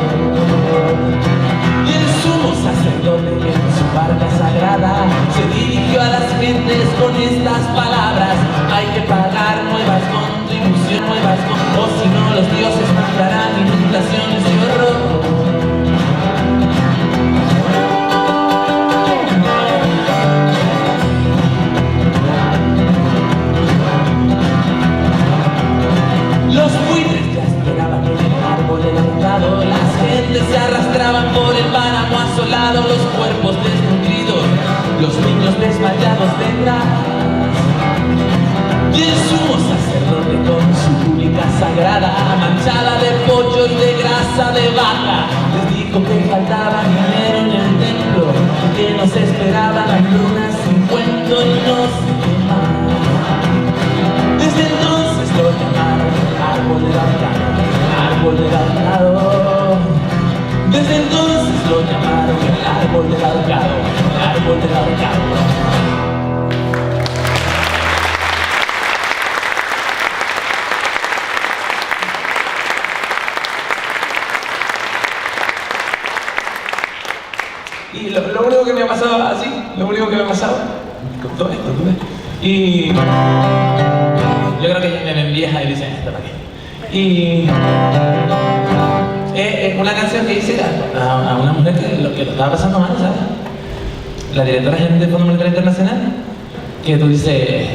Y el sumo sacerdote en su barca sagrada se dirigió a las gentes con estas palabras: hay que pagar nuevas contribuciones, o si no los dioses mandarán inundaciones y horror. Los buitres ya esperaban en el árbol del ahorcado, las gentes se arrastraban por el páramo asolado, los cuerpos desnutridos, los niños desmayados detrás. Y el sumo sacerdote con su túnica sagrada, manchada de pollo y de grasa de vaca, les dijo que faltaba dinero en el templo y que nos esperaban hambrunas sin cuento y no sé qué más. Desde entonces lo llamaron árbol del ahorcado, árbol del ahorcado. Desde entonces lo llamaron el árbol del ahorcado, árbol del ahorcado. Y lo único que me ha pasado así, lo único que me ha pasado con todo esto, ¿tú ves? Y yo creo que me ven vieja y dicen esto para qué. Y es una canción que hice a una mujer que lo estaba pasando mal, ¿sabes? La directora general del Fondo Monetario Internacional, que tú dices,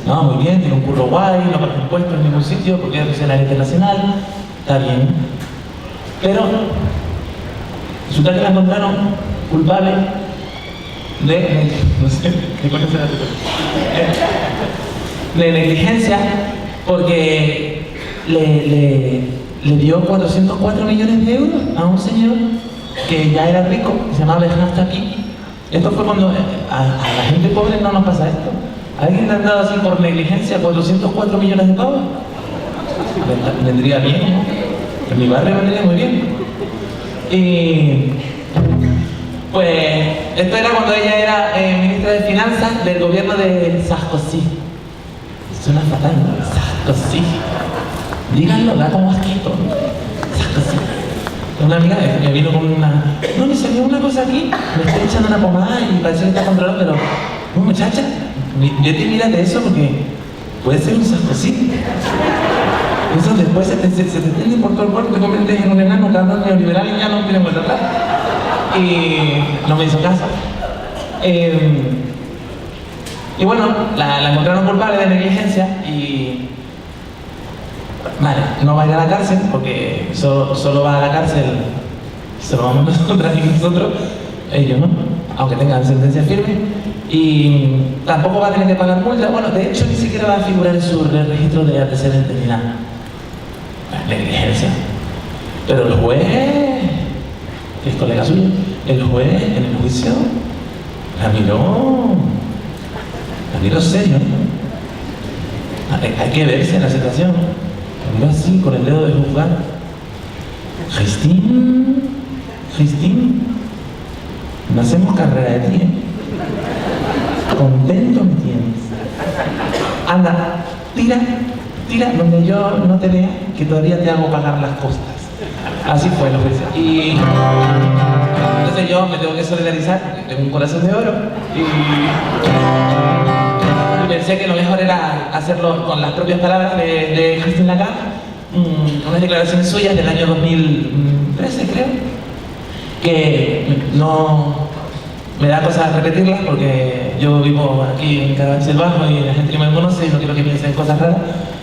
no, muy bien, tiene un curro guay, no paga impuestos en ningún sitio porque es funcionaria internacional, está bien. Pero resulta que la encontraron culpable de, no sé, de negligencia, porque le dio 404 millones de euros a un señor que ya era rico, que se llamaba Benjamín. Esto fue cuando a la gente pobre no nos pasa esto. ¿Alguien le han dado así por negligencia 404 millones de pavos? Vendría bien, ¿no? En mi barrio vendría muy bien. Y pues esto era cuando ella era ministra de Finanzas del gobierno de Sarkozy. Suena fatal, ¿no? Sarkozy. Díganlo, da como asquito. Sarkozy. Una amiga me vino con una... No, me salió una cosa aquí, me estoy echando una pomada y parece que está controlado, pero... No, muchacha, vete y mírate eso porque puede ser un Sarkozy. Eso después se te extiende por todo el cuerpo, te conviertes en un enano, cabrón neoliberal y ya no tiene vuelta atrás. Y no me hizo caso. Y bueno, la encontraron culpable de negligencia y Vale, no va a ir a la cárcel porque solo va a la cárcel, solo vamos nosotras y nosotros, ellos no, aunque tengan sentencia firme. Y tampoco va a tener que pagar multa. Bueno, de hecho ni siquiera va a figurar en su registro de antecedentes ni nada. La negligencia. Pero el juez, que es colega suyo, el juez en el juicio la miró serio, ¿no? Hay que verse en la situación. La miró así, con el dedo de juzgar. Christine, no hacemos carrera de ti, ¿eh? Contento me tienes. Anda, tira donde yo no te vea, que todavía te hago pagar las costas. Así fue la jueza. Y entonces yo me tengo que solidarizar, porque tengo un corazón de oro. Y pensé que lo mejor era hacerlo con las propias palabras de Christine Lagarde, unas declaraciones suyas del año 2013, creo, que no me da cosas repetirlas porque yo vivo aquí en Carabanchel Bajo y la gente que me conoce y no quiero que piensen cosas raras,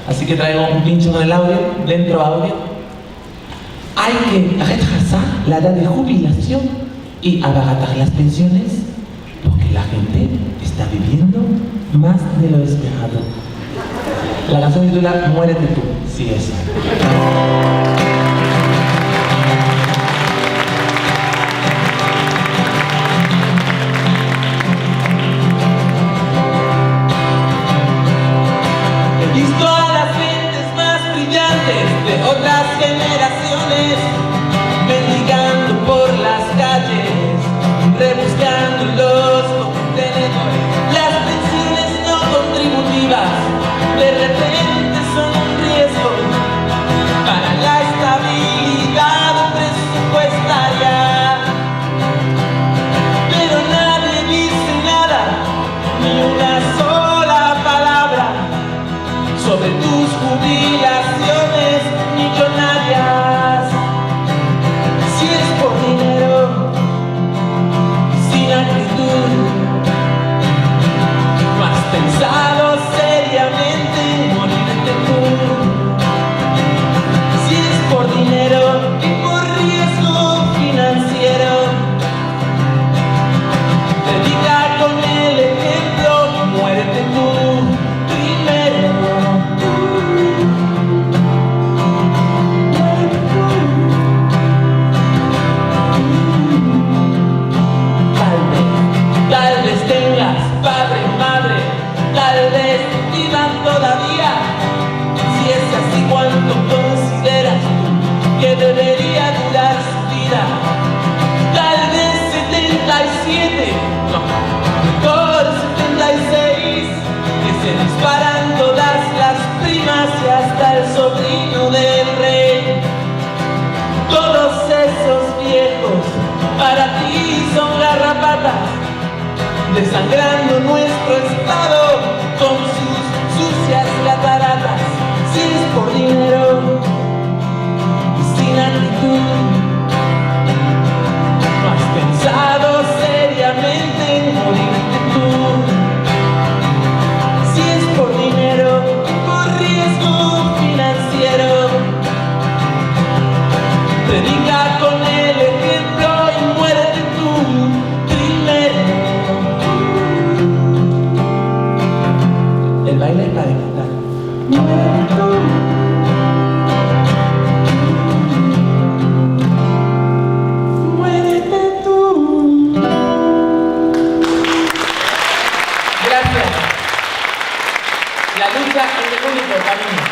así que traigo un pincho con el audio, dentro audio. Hay que retrasar la edad de jubilación y abaratar las pensiones porque la gente está viviendo más de lo esperado. La canción titula Muérete tú, sí es. He visto a las mentes más brillantes de otras generaciones mendigando por las calles, rebuscando los contenedores. Las pensiones no contributivas de repente son un riesgo para la estabilidad presupuestaria. Pero nadie dice nada, ni una sola palabra sobre tus jubilaciones millonarias. Si es por dinero, sin actitud, no has pensado seriamente en morirte tú. Si es por dinero y por riesgo financiero, predica con el ejemplo y muérete tú primero. Tal vez tengas padre, madre, tal vez vivan todavía. Si es así, ¿cuánto consideras tú que debería durar su vida? Tal vez 77, no, mejor 76, que se disparan todas las primas y hasta el sobrino del rey. Todos esos viejos para ti son garrapatas, desangrando nuestro estado con sus sucias cataratas. Si es por dinero y sin actitud, no has pensado seriamente en morirte tú. Si es por dinero y por riesgo financiero, predica con el ejemplo y muérete tú primero. El baile es para disfrutar. Muérete tú. Muérete tú. Gracias. La lucha es el único camino.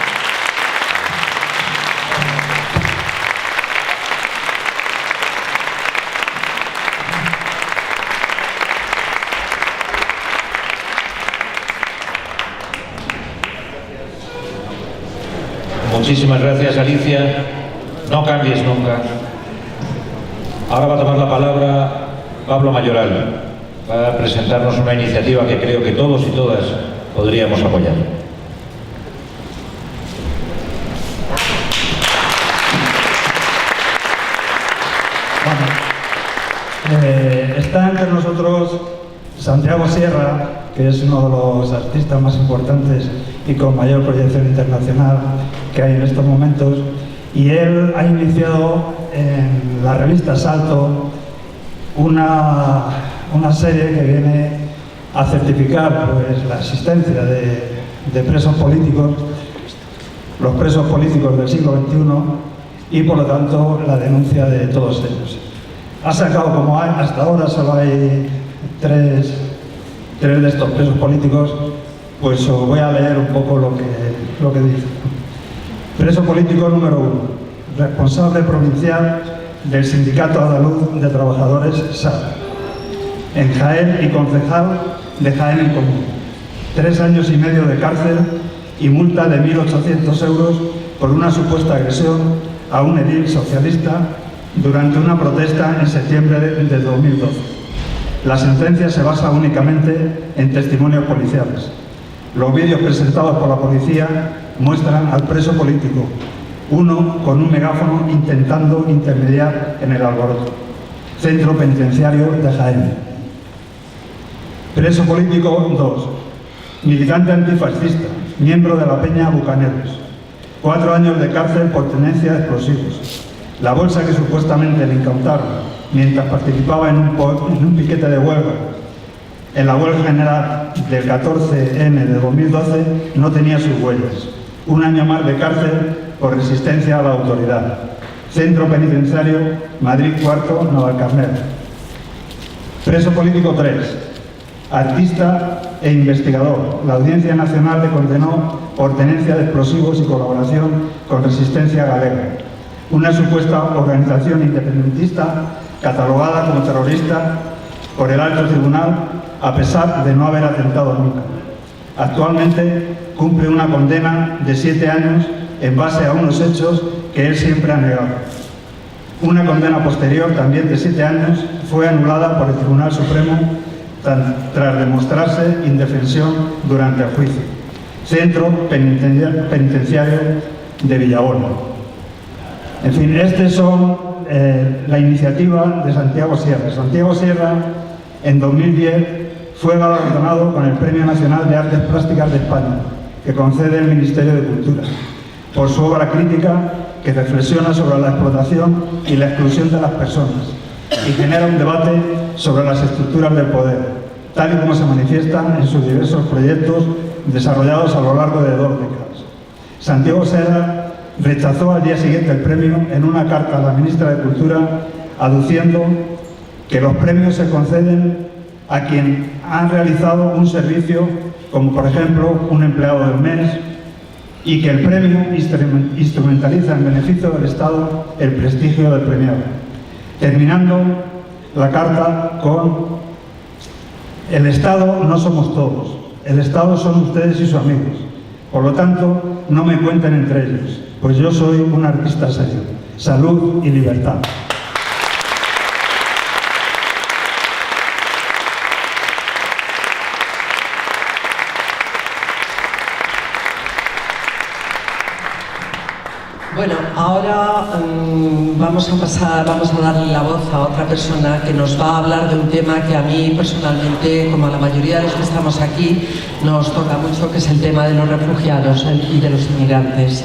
Muchísimas gracias, Alicia. No cambies nunca. Ahora va a tomar la palabra Pablo Mayoral. Va a presentarnos una iniciativa que creo que todos y todas podríamos apoyar. Está entre nosotros Santiago Sierra, que es uno de los artistas más importantes y con mayor proyección internacional que hay en estos momentos, y él ha iniciado en la revista Salto una serie que viene a certificar pues, la existencia de presos políticos, los presos políticos del siglo XXI y por lo tanto la denuncia de todos ellos. Ha sacado, como hay, hasta ahora solo hay tres de estos presos políticos, pues os voy a leer un poco lo que dice. Preso político número 1, responsable provincial del Sindicato Andaluz de Trabajadores SAT, en Jaén y concejal de Jaén en Común. 3 años y medio de cárcel y multa de 1.800 euros por una supuesta agresión a un edil socialista durante una protesta en septiembre de 2012. La sentencia se basa únicamente en testimonios policiales. Los vídeos presentados por la policía muestran al preso político, uno con un megáfono intentando intermediar en el alboroto. Centro Penitenciario de Jaén. Preso político 2, militante antifascista, miembro de la Peña Bucaneros. 4 años de cárcel por tenencia de explosivos. La bolsa que supuestamente le incautaron mientras participaba en un piquete de huelga en la huelga general del 14N de 2012 no tenía sus huellas. 1 año más de cárcel por resistencia a la autoridad. Centro Penitenciario Madrid IV, Navalcarnero. Preso político 3, artista e investigador. La Audiencia Nacional le condenó por tenencia de explosivos y colaboración con Resistencia Galega, una supuesta organización independentista catalogada como terrorista por el alto tribunal a pesar de no haber atentado nunca. Actualmente cumple una condena de 7 años en base a unos hechos que él siempre ha negado. Una condena posterior, también de 7 años, fue anulada por el Tribunal Supremo tras demostrarse indefensión durante el juicio. Centro Penitenciario de Villabona. En fin, estas son la iniciativa de Santiago Sierra. Santiago Sierra, en 2010, fue galardonado con el Premio Nacional de Artes Plásticas de España, que concede el Ministerio de Cultura, por su obra crítica que reflexiona sobre la explotación y la exclusión de las personas y genera un debate sobre las estructuras del poder, tal y como se manifiestan en sus diversos proyectos desarrollados a lo largo de 2 décadas. Santiago Sierra rechazó al día siguiente el premio en una carta a la ministra de Cultura, aduciendo que los premios se conceden a quien ha realizado un servicio, como por ejemplo un empleado del mes, y que el premio instrumentaliza en beneficio del Estado el prestigio del premiado. Terminando la carta con: el Estado no somos todos, el Estado son ustedes y sus amigos, por lo tanto no me cuenten entre ellos, pues yo soy un artista serio. Salud y libertad. Bueno, ahora vamos a darle la voz a otra persona que nos va a hablar de un tema que a mí personalmente, como a la mayoría de los que estamos aquí, nos toca mucho, que es el tema de los refugiados y de los inmigrantes.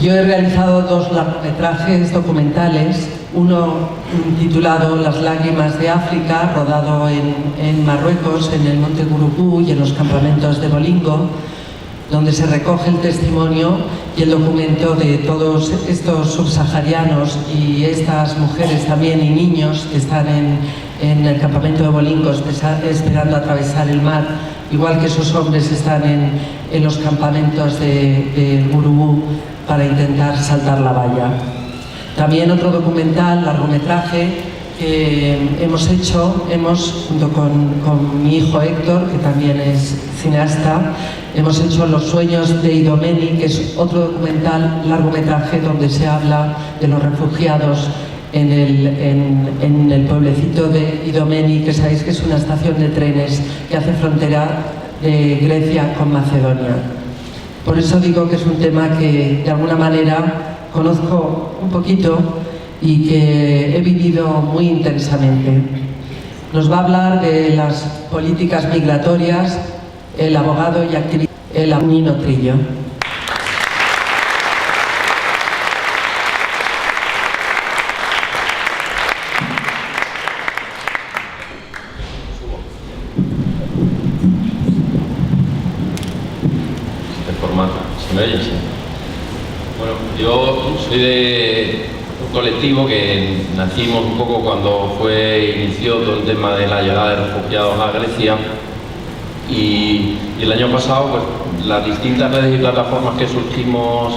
Yo he realizado 2 largometrajes documentales, uno titulado Las lágrimas de África, rodado en Marruecos, en el Monte Gurugú y en los campamentos de Bolingo, donde se recoge el testimonio y el documento de todos estos subsaharianos y estas mujeres también y niños que están en el campamento de Bolingo esperando atravesar el mar, igual que esos hombres están en los campamentos de Gurugú para intentar saltar la valla. También otro documental, largometraje, hemos hecho, junto con mi hijo Héctor, que también es cineasta, hemos hecho Los sueños de Idomeni, que es otro documental, largometraje, donde se habla de los refugiados en el pueblecito de Idomeni, que sabéis que es una estación de trenes que hace frontera de Grecia con Macedonia. Por eso digo que es un tema que de alguna manera conozco un poquito y que he vivido muy intensamente. Nos va a hablar de las políticas migratorias el abogado y activista Nino Trillo. ¿Se me oye? Sí. Bueno, yo soy de un colectivo que nacimos un poco cuando inició todo el tema de la llegada de refugiados a Grecia, y el año pasado pues las distintas redes y plataformas que surgimos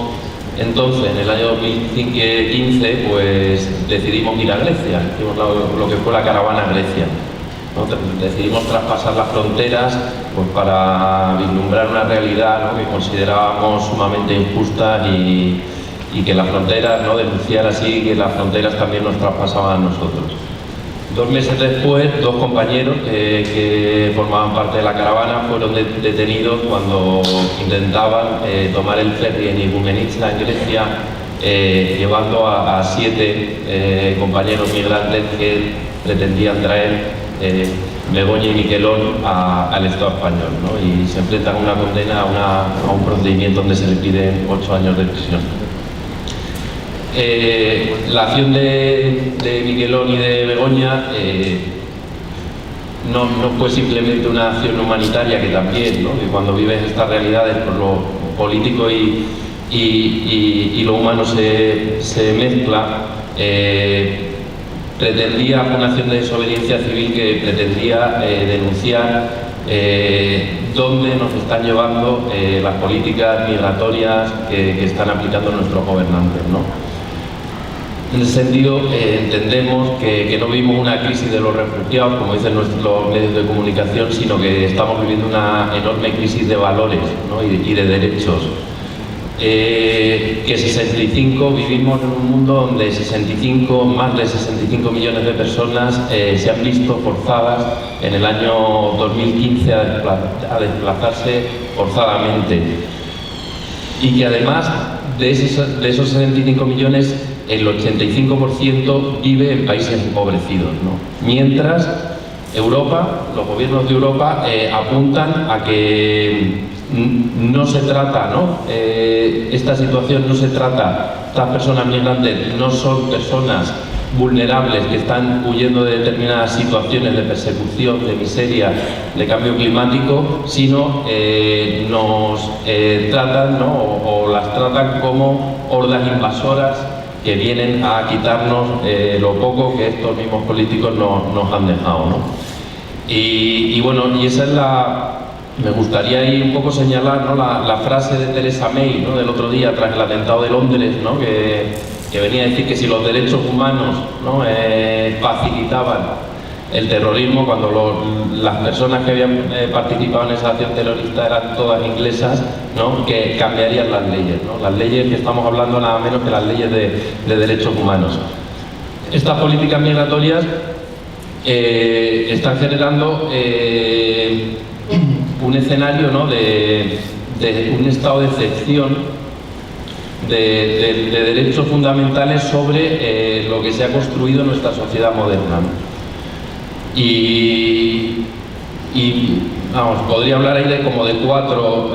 entonces, en el año 2015, pues decidimos ir a Grecia, hicimos lo que fue la caravana a Grecia, ¿no? Decidimos traspasar las fronteras pues para vislumbrar una realidad, ¿no?, que considerábamos sumamente injusta, y que las fronteras, ¿no?, denunciar así que las fronteras también nos traspasaban a nosotros. 2 meses después, 2 compañeros que formaban parte de la caravana fueron detenidos cuando intentaban tomar el ferry en Igoumenitsa, en Grecia, llevando a 7 compañeros migrantes que pretendían traer Begoña y Miquelón al Estado español, ¿no? Y se enfrentan a una condena a un procedimiento donde se le piden 8 años de prisión. La acción de Miquelón y de Begoña no fue simplemente una acción humanitaria, que también, ¿no?, que cuando vives estas realidades por lo político y lo humano se mezcla. Pretendía una acción de desobediencia civil que pretendía denunciar dónde nos están llevando las políticas migratorias que están aplicando nuestros gobernantes, ¿no? En ese sentido, entendemos que no vivimos una crisis de los refugiados, como dicen los medios de comunicación, sino que estamos viviendo una enorme crisis de valores, ¿no?, y de derechos. Que vivimos en un mundo donde más de 65 millones de personas se han visto forzadas en el año 2015 a desplazarse forzadamente, y que además de esos 65 millones el 85% vive en países empobrecidos, ¿no? Mientras los gobiernos de Europa apuntan a que no se trata, ¿no?, esta situación no se trata, estas personas migrantes no son personas vulnerables que están huyendo de determinadas situaciones de persecución, de miseria, de cambio climático, sino nos tratan, ¿no?, o las tratan como hordas invasoras que vienen a quitarnos lo poco que estos mismos políticos nos han dejado, ¿no? Y bueno, y esa es me gustaría ahí un poco señalar, ¿no?, la frase de Theresa May, ¿no?, del otro día tras el atentado de Londres, ¿no?, que venía a decir que si los derechos humanos, ¿no?, facilitaban el terrorismo, cuando las personas que habían participado en esa acción terrorista eran todas inglesas, ¿no?, que cambiarían las leyes, ¿no?, las leyes que estamos hablando, nada menos que las leyes de derechos humanos. Estas políticas migratorias están generando un escenario, ¿no?, de un estado de excepción de derechos fundamentales sobre lo que se ha construido en nuestra sociedad moderna, ¿no? Y vamos, podría hablar ahí de 4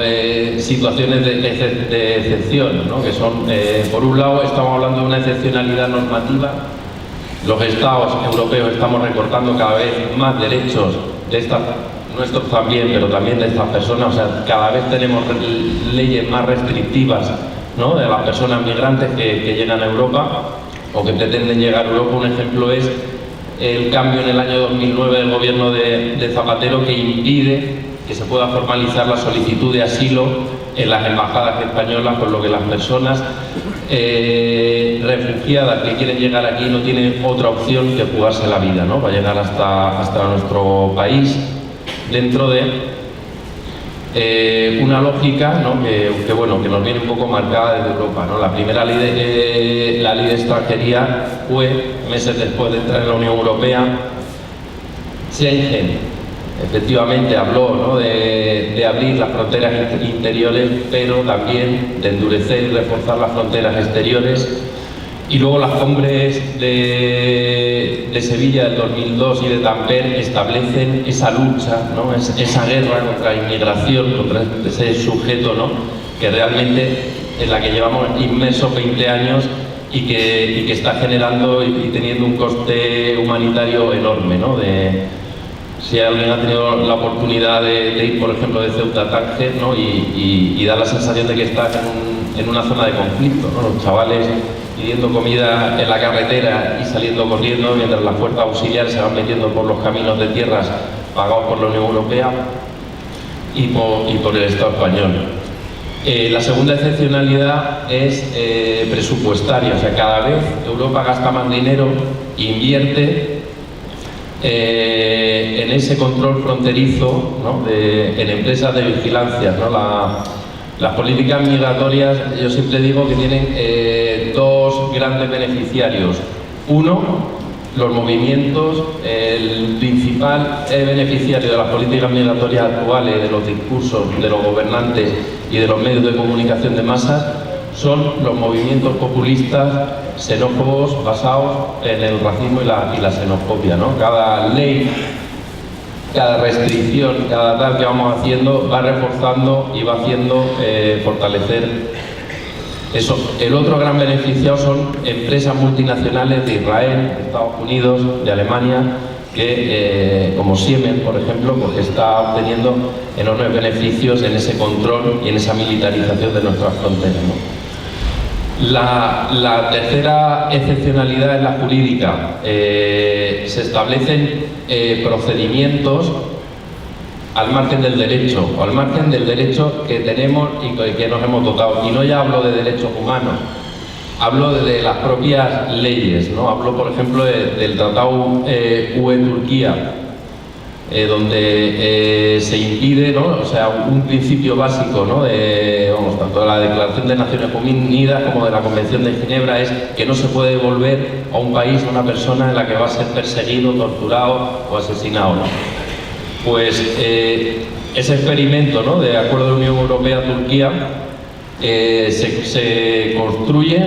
situaciones de excepción, ¿no?, que son, por un lado, estamos hablando de una excepcionalidad normativa. Los estados europeos estamos recortando cada vez más derechos nuestros también, pero también de estas personas. O sea, cada vez tenemos leyes más restrictivas, ¿no?, de las personas migrantes que llegan a Europa o que pretenden llegar a Europa. Un ejemplo es el cambio en el año 2009 del gobierno de Zapatero, que impide que se pueda formalizar la solicitud de asilo en las embajadas españolas, por lo que las personas refugiadas que quieren llegar aquí no tienen otra opción que jugarse la vida, ¿no?, para llegar hasta nuestro país, dentro de una lógica, ¿no?, que bueno, que nos viene un poco marcada desde Europa, ¿no? La primera ley de extranjería fue meses después de entrar en la Unión Europea. Schengen efectivamente habló, ¿no?, de abrir las fronteras interiores, pero también de endurecer y reforzar las fronteras exteriores. Y luego las cumbres de Sevilla del 2002 y de Tampere establecen esa lucha, ¿no? Esa guerra contra la inmigración, contra ese sujeto, ¿no? Que realmente en la que llevamos inmersos 20 años y que está generando y teniendo un coste humanitario enorme, ¿no? Si alguien ha tenido la oportunidad de ir, por ejemplo, de Ceuta a Tánger, ¿no? y da la sensación de que está en una zona de conflicto, ¿no? Los chavales pidiendo comida en la carretera y saliendo corriendo, mientras las fuerzas auxiliares se van metiendo por los caminos de tierras pagados por la Unión Europea y por el Estado español. La segunda excepcionalidad es presupuestaria, o sea, cada vez Europa gasta más dinero, invierte en ese control fronterizo, ¿no? En empresas de vigilancia, ¿no? Las políticas migratorias, yo siempre digo que tienen dos grandes beneficiarios. Uno, los movimientos. El principal beneficiario de las políticas migratorias actuales, de los discursos de los gobernantes y de los medios de comunicación de masas, son los movimientos populistas xenófobos basados en el racismo y la xenofobia, ¿no? Cada ley, cada restricción, cada tal que vamos haciendo va reforzando y va haciendo fortalecer eso. El otro gran beneficiado son empresas multinacionales de Israel, de Estados Unidos, de Alemania, que como Siemens, por ejemplo, porque está obteniendo enormes beneficios en ese control y en esa militarización de nuestras fronteras, ¿no? La tercera excepcionalidad es la jurídica. Se establecen procedimientos al margen del derecho, o al margen del derecho que tenemos y que nos hemos dotado. Y no ya hablo de derechos humanos, hablo de las propias leyes, ¿no? Hablo, por ejemplo, del Tratado UE-Turquía, donde se impide, ¿no? O sea, un principio básico, ¿no? Tanto de la Declaración de Naciones Unidas como de la Convención de Ginebra es que no se puede devolver a un país a una persona en la que va a ser perseguido, torturado o asesinado, ¿no? Pues ese experimento, ¿no? De acuerdo de la Unión Europea-Turquía se construye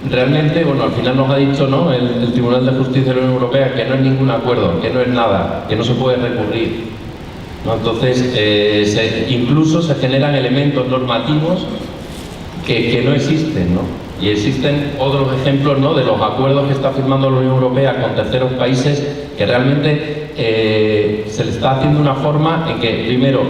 realmente, bueno, al final nos ha dicho, ¿no? El Tribunal de Justicia de la Unión Europea que no es ningún acuerdo, que no es nada, que no se puede recurrir, ¿no? Entonces, incluso se generan elementos normativos que no existen, ¿no? Y existen otros ejemplos, ¿no? De los acuerdos que está firmando la Unión Europea con terceros países que realmente se le está haciendo una forma en que, primero,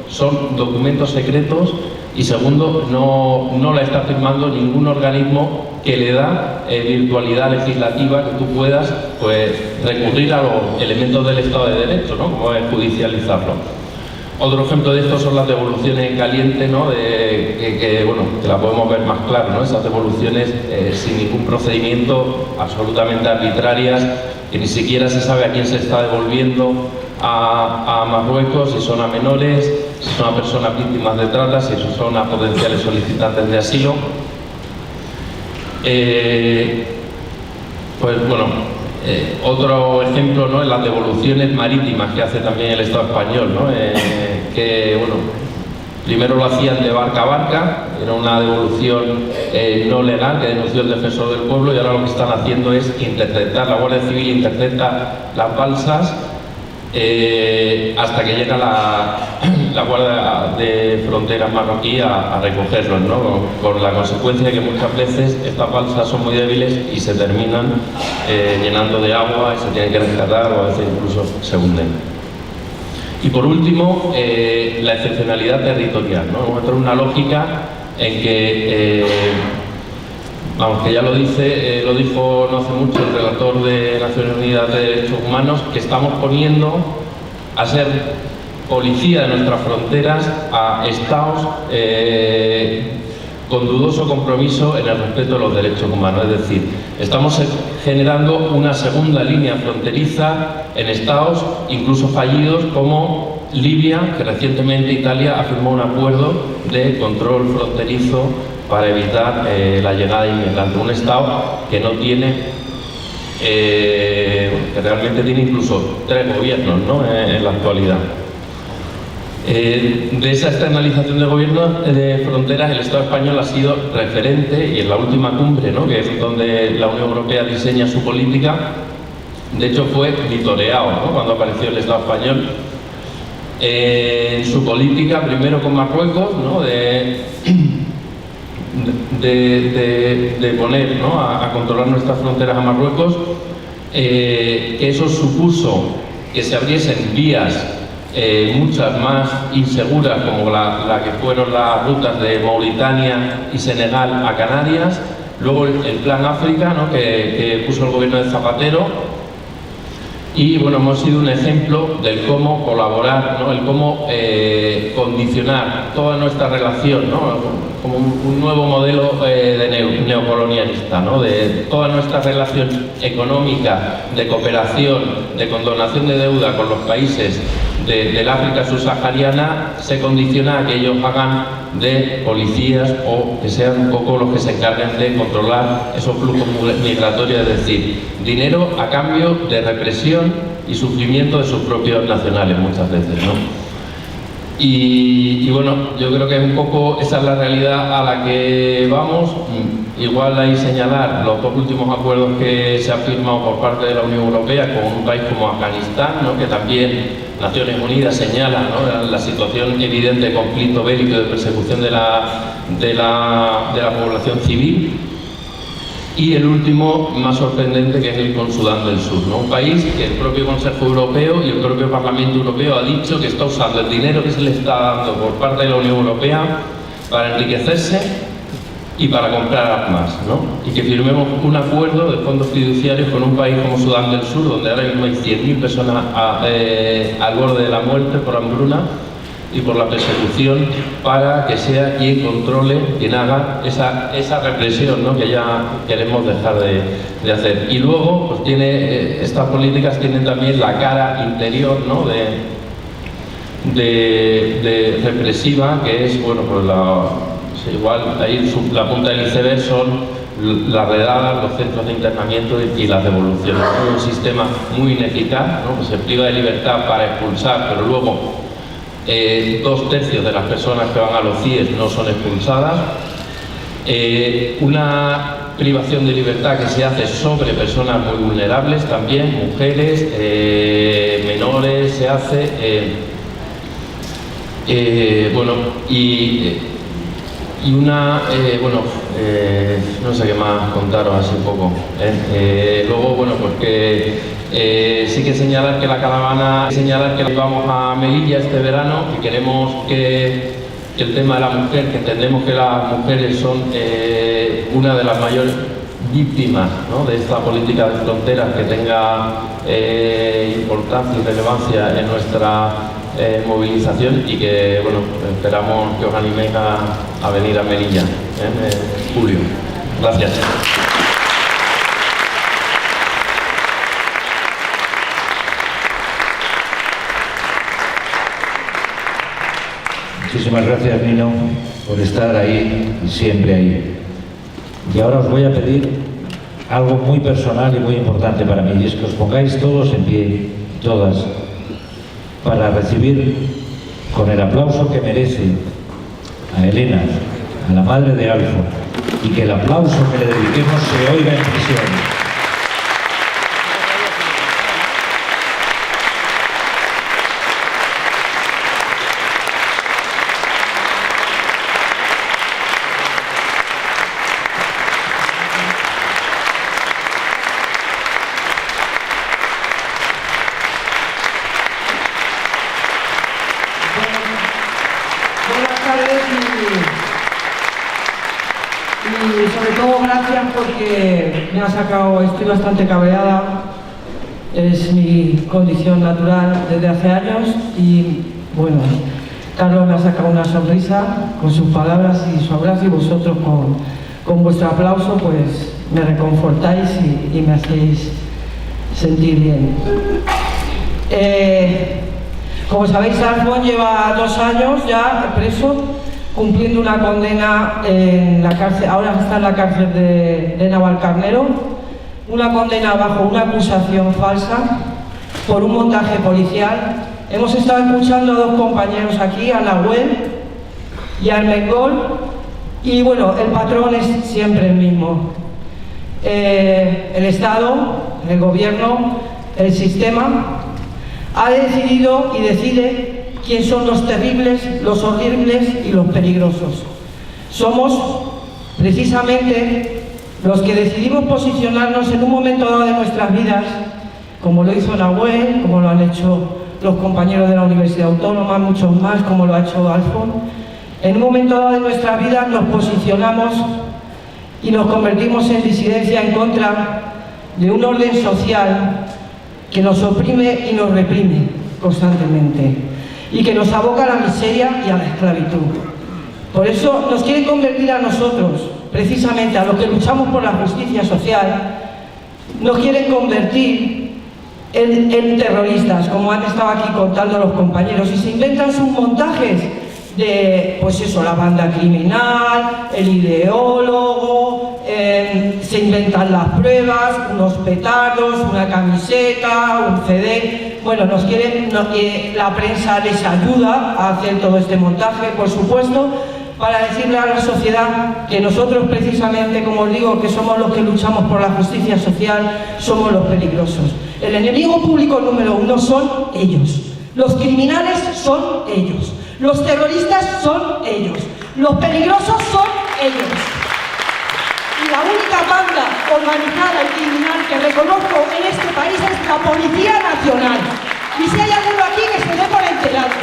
son documentos secretos y segundo, no la está firmando ningún organismo que le da virtualidad legislativa, que tú puedas, pues, recurrir a los elementos del Estado de Derecho, ¿no? Como es judicializarlo. Otro ejemplo de esto son las devoluciones en caliente, ¿no? Que la podemos ver más claro, ¿no? Esas devoluciones sin ningún procedimiento, absolutamente arbitrarias, que ni siquiera se sabe a quién se está devolviendo a Marruecos, si son a menores, si son a personas víctimas de trata, si son a potenciales solicitantes de asilo. Otro ejemplo, ¿no? Es las devoluciones marítimas que hace también el Estado español, ¿no? Primero lo hacían de barca a barca, era una devolución no legal que denunció el Defensor del Pueblo, y ahora lo que están haciendo es interceptar, la Guardia Civil intercepta las balsas hasta que llega la Guardia de Fronteras marroquí a recogerlos, ¿no? Con la consecuencia de que muchas veces estas balsas son muy débiles y se terminan llenando de agua y se tienen que rescatar o a veces incluso se hunden. Y por último, la excepcionalidad territorial, ¿no? Vamos a tener una lógica en que, que ya lo dijo no hace mucho el relator de Naciones Unidas de Derechos Humanos, que estamos poniendo a ser policía de nuestras fronteras a estados con dudoso compromiso en el respeto de los derechos humanos. Es decir, estamos generando una segunda línea fronteriza en estados incluso fallidos como Libia, que recientemente Italia ha firmado un acuerdo de control fronterizo para evitar la llegada de inmigrantes. Un estado que no tiene, que realmente tiene incluso 3 gobiernos, ¿no? En la actualidad. De esa externalización del gobierno de fronteras, el Estado español ha sido referente, y en la última cumbre, ¿no?, que es donde la Unión Europea diseña su política, de hecho fue vitoreado, ¿no?, cuando apareció el Estado español en su política, primero con Marruecos, ¿no?, de poner, ¿no?, a controlar nuestras fronteras a Marruecos, que eso supuso que se abriesen vías muchas más inseguras, como la que fueron las rutas de Mauritania y Senegal a Canarias. Luego el Plan África, ¿no?, que puso el gobierno de Zapatero. Y bueno, hemos sido un ejemplo del cómo colaborar, ¿no?, el cómo condicionar toda nuestra relación, ¿no?, como un nuevo modelo de neocolonialista, ¿no?, de toda nuestra relación económica, de cooperación, de condonación de deuda con los países del África subsahariana, se condiciona a que ellos hagan de policías o que sean un poco los que se encarguen de controlar esos flujos migratorios, es decir, dinero a cambio de represión y sufrimiento de sus propios nacionales muchas veces, ¿no? Y bueno, yo creo que un poco esa es la realidad a la que vamos. Igual hay señalar los dos últimos acuerdos que se han firmado por parte de la Unión Europea con un país como Afganistán, ¿no?, que también Naciones Unidas señala, ¿no?, la situación evidente de conflicto bélico y de persecución de la población civil. Y el último, más sorprendente, que es el con Sudán del Sur, ¿no?, un país que el propio Consejo Europeo y el propio Parlamento Europeo ha dicho que está usando el dinero que se le está dando por parte de la Unión Europea para enriquecerse y para comprar armas, ¿no?, y que firmemos un acuerdo de fondos fiduciarios con un país como Sudán del Sur, donde ahora mismo hay 100.000 personas al borde de la muerte por hambruna y por la persecución, para que sea quien controle, quien haga esa represión, ¿no?, que ya queremos dejar de hacer. Y luego, pues estas políticas tienen también la cara interior, ¿no?, de represiva, que es, bueno, pues igual ahí la punta del iceberg son las redadas, los centros de internamiento y las devoluciones. Es un sistema muy ineficaz, ¿no?, pues se priva de libertad para expulsar, pero luego 2/3 de las personas que van a los CIES no son expulsadas. Una privación de libertad que se hace sobre personas muy vulnerables también, mujeres, menores, se hace. Bueno, y una, no sé qué más contaros así un poco. Luego, bueno, pues que sí que señalar que la caravana, que vamos a Melilla este verano, y queremos que el tema de la mujer, que entendemos que las mujeres son una de las mayores víctimas, ¿no?, de esta política de fronteras, que tenga importancia y relevancia en nuestra movilización, y que, bueno, esperamos que os animéis a venir a Melilla en julio. Gracias. Muchísimas gracias, Nino, por estar ahí y siempre ahí. Y ahora os voy a pedir algo muy personal y muy importante para mí, y es que os pongáis todos en pie, todas, para recibir con el aplauso que merece a Elena, a la madre de Alfo, y que el aplauso que le dediquemos se oiga en prisión. Y sobre todo gracias porque me ha sacado, estoy bastante cabreada, es mi condición natural desde hace años, y bueno, Carlos me ha sacado una sonrisa con sus palabras y su abrazo, y vosotros con vuestro aplauso pues me reconfortáis y me hacéis sentir bien. Como sabéis, Alfon lleva 2 años ya preso, cumpliendo una condena en la cárcel, ahora está en la cárcel de Navalcarnero, una condena bajo una acusación falsa por un montaje policial Hemos estado escuchando a dos compañeros aquí, a Nahuel y a Armengol, y bueno, el patrón es siempre el mismo. El Estado, el Gobierno, el sistema ha decidido y decide quién son los terribles, los horribles y los peligrosos. Somos precisamente los que decidimos posicionarnos en un momento dado de nuestras vidas, como lo hizo Nahuel, como lo han hecho los compañeros de la Universidad Autónoma, muchos más, como lo ha hecho Alfon. En un momento dado de nuestras vidas nos posicionamos y nos convertimos en disidencia en contra de un orden social que nos oprime y nos reprime constantemente y que nos aboca a la miseria y a la esclavitud. Por eso nos quieren convertir a nosotros, precisamente a los que luchamos por la justicia social, nos quieren convertir en terroristas, como han estado aquí contando los compañeros, y se inventan sus montajes de, pues eso, la banda criminal, el ideólogo, se inventan las pruebas, unos petardos, una camiseta, un CD. Bueno, nos quieren, la prensa les ayuda a hacer todo este montaje, por supuesto, para decirle a la sociedad que nosotros precisamente, como os digo, que somos los que luchamos por la justicia social, somos los peligrosos. El enemigo público número uno son ellos. Los criminales son ellos. Los terroristas son ellos. Los peligrosos son ellos. Y la única banda organizada y criminal que reconozco en este país es la Policía Nacional. Y si hay alguno aquí que se dé por enterado.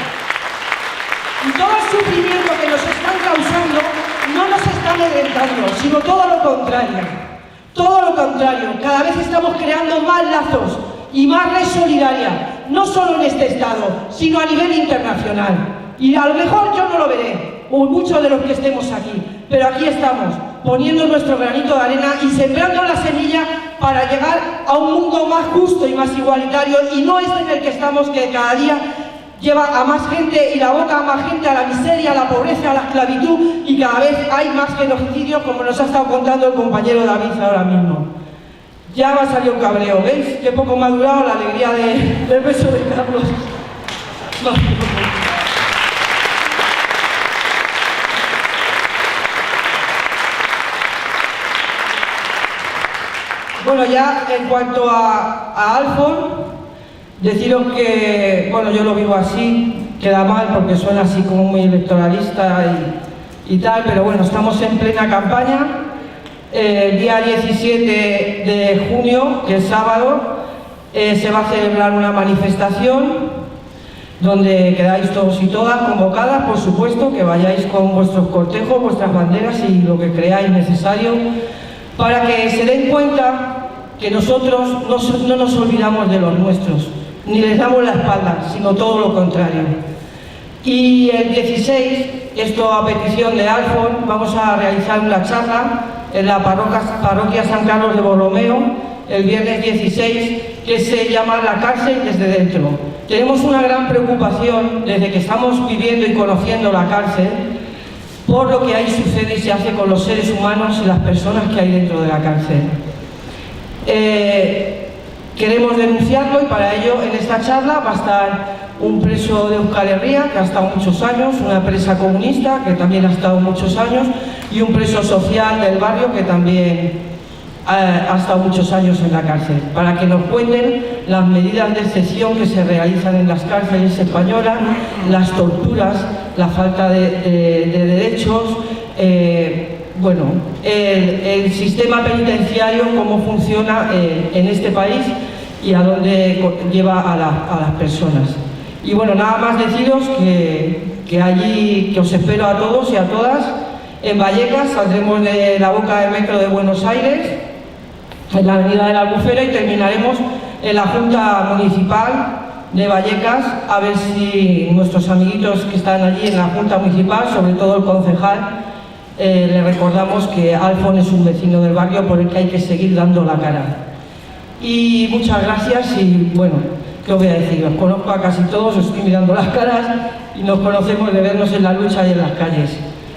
Y todo el sufrimiento que nos están causando no nos está amedrentando, sino todo lo contrario. Todo lo contrario. Cada vez estamos creando más lazos y más red solidaria, no solo en este Estado, sino a nivel internacional. Y a lo mejor yo no lo veré, o muchos de los que estemos aquí, pero aquí estamos, poniendo nuestro granito de arena y sembrando la semilla para llegar a un mundo más justo y más igualitario, y no es en el que estamos, que cada día lleva a más gente y la boca a más gente a la miseria, a la pobreza, a la esclavitud, y cada vez hay más genocidios, como nos ha estado contando el compañero David ahora mismo. Ya me ha salido un cabreo, ¿veis? Qué poco me ha durado la alegría del beso de Carlos. Bueno, ya en cuanto a Alfon, deciros que, bueno, yo lo vivo así, queda mal porque suena así como muy electoralista y tal, pero bueno, estamos en plena campaña. El día 17 de junio, que es sábado, se va a celebrar una manifestación donde quedáis todos y todas convocadas, por supuesto, que vayáis con vuestros cortejos, vuestras banderas y lo que creáis necesario, para que se den cuenta que nosotros no nos olvidamos de los nuestros, ni les damos la espalda, sino todo lo contrario. Y el 16, esto a petición de Alfon, vamos a realizar una charla en la parroquia San Carlos de Borromeo, el viernes 16, que se llama La cárcel desde dentro. Tenemos una gran preocupación desde que estamos viviendo y conociendo la cárcel por lo que ahí sucede y se hace con los seres humanos y las personas que hay dentro de la cárcel. Queremos denunciarlo y para ello en esta charla va a estar un preso de Euskal Herria que ha estado muchos años, una presa comunista que también ha estado muchos años y un preso social del barrio que también ha estado muchos años en la cárcel, para que nos cuenten las medidas de excepción que se realizan en las cárceles españolas, las torturas, la falta de derechos, bueno, el sistema penitenciario, cómo funciona en este país y a dónde lleva a las personas. Y bueno, nada más deciros que allí, que os espero a todos y a todas, en Vallecas, saldremos de la boca del metro de Buenos Aires, en la avenida de la Albufera, y terminaremos en la Junta Municipal de Vallecas, a ver si nuestros amiguitos que están allí en la Junta Municipal, sobre todo el concejal, le recordamos que Alfon es un vecino del barrio por el que hay que seguir dando la cara. Y muchas gracias y bueno, ¿qué os voy a decir? Os conozco a casi todos, os estoy mirando las caras y nos conocemos de vernos en la lucha y en las calles.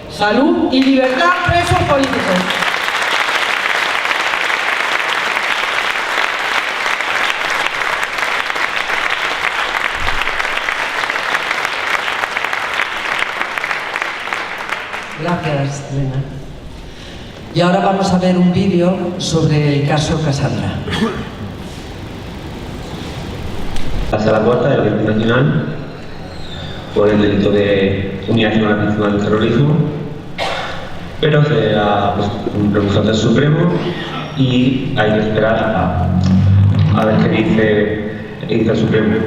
Salud y libertad, presos políticos. Gracias, Elena. Y ahora vamos a ver un vídeo sobre el caso Cassandra. La Sala Cuarta de la Audiencia Nacional por el delito de unidad con la víctima del terrorismo, pero se ha puesto un recurso ante el Supremo y hay que esperar a ver qué dice el Supremo.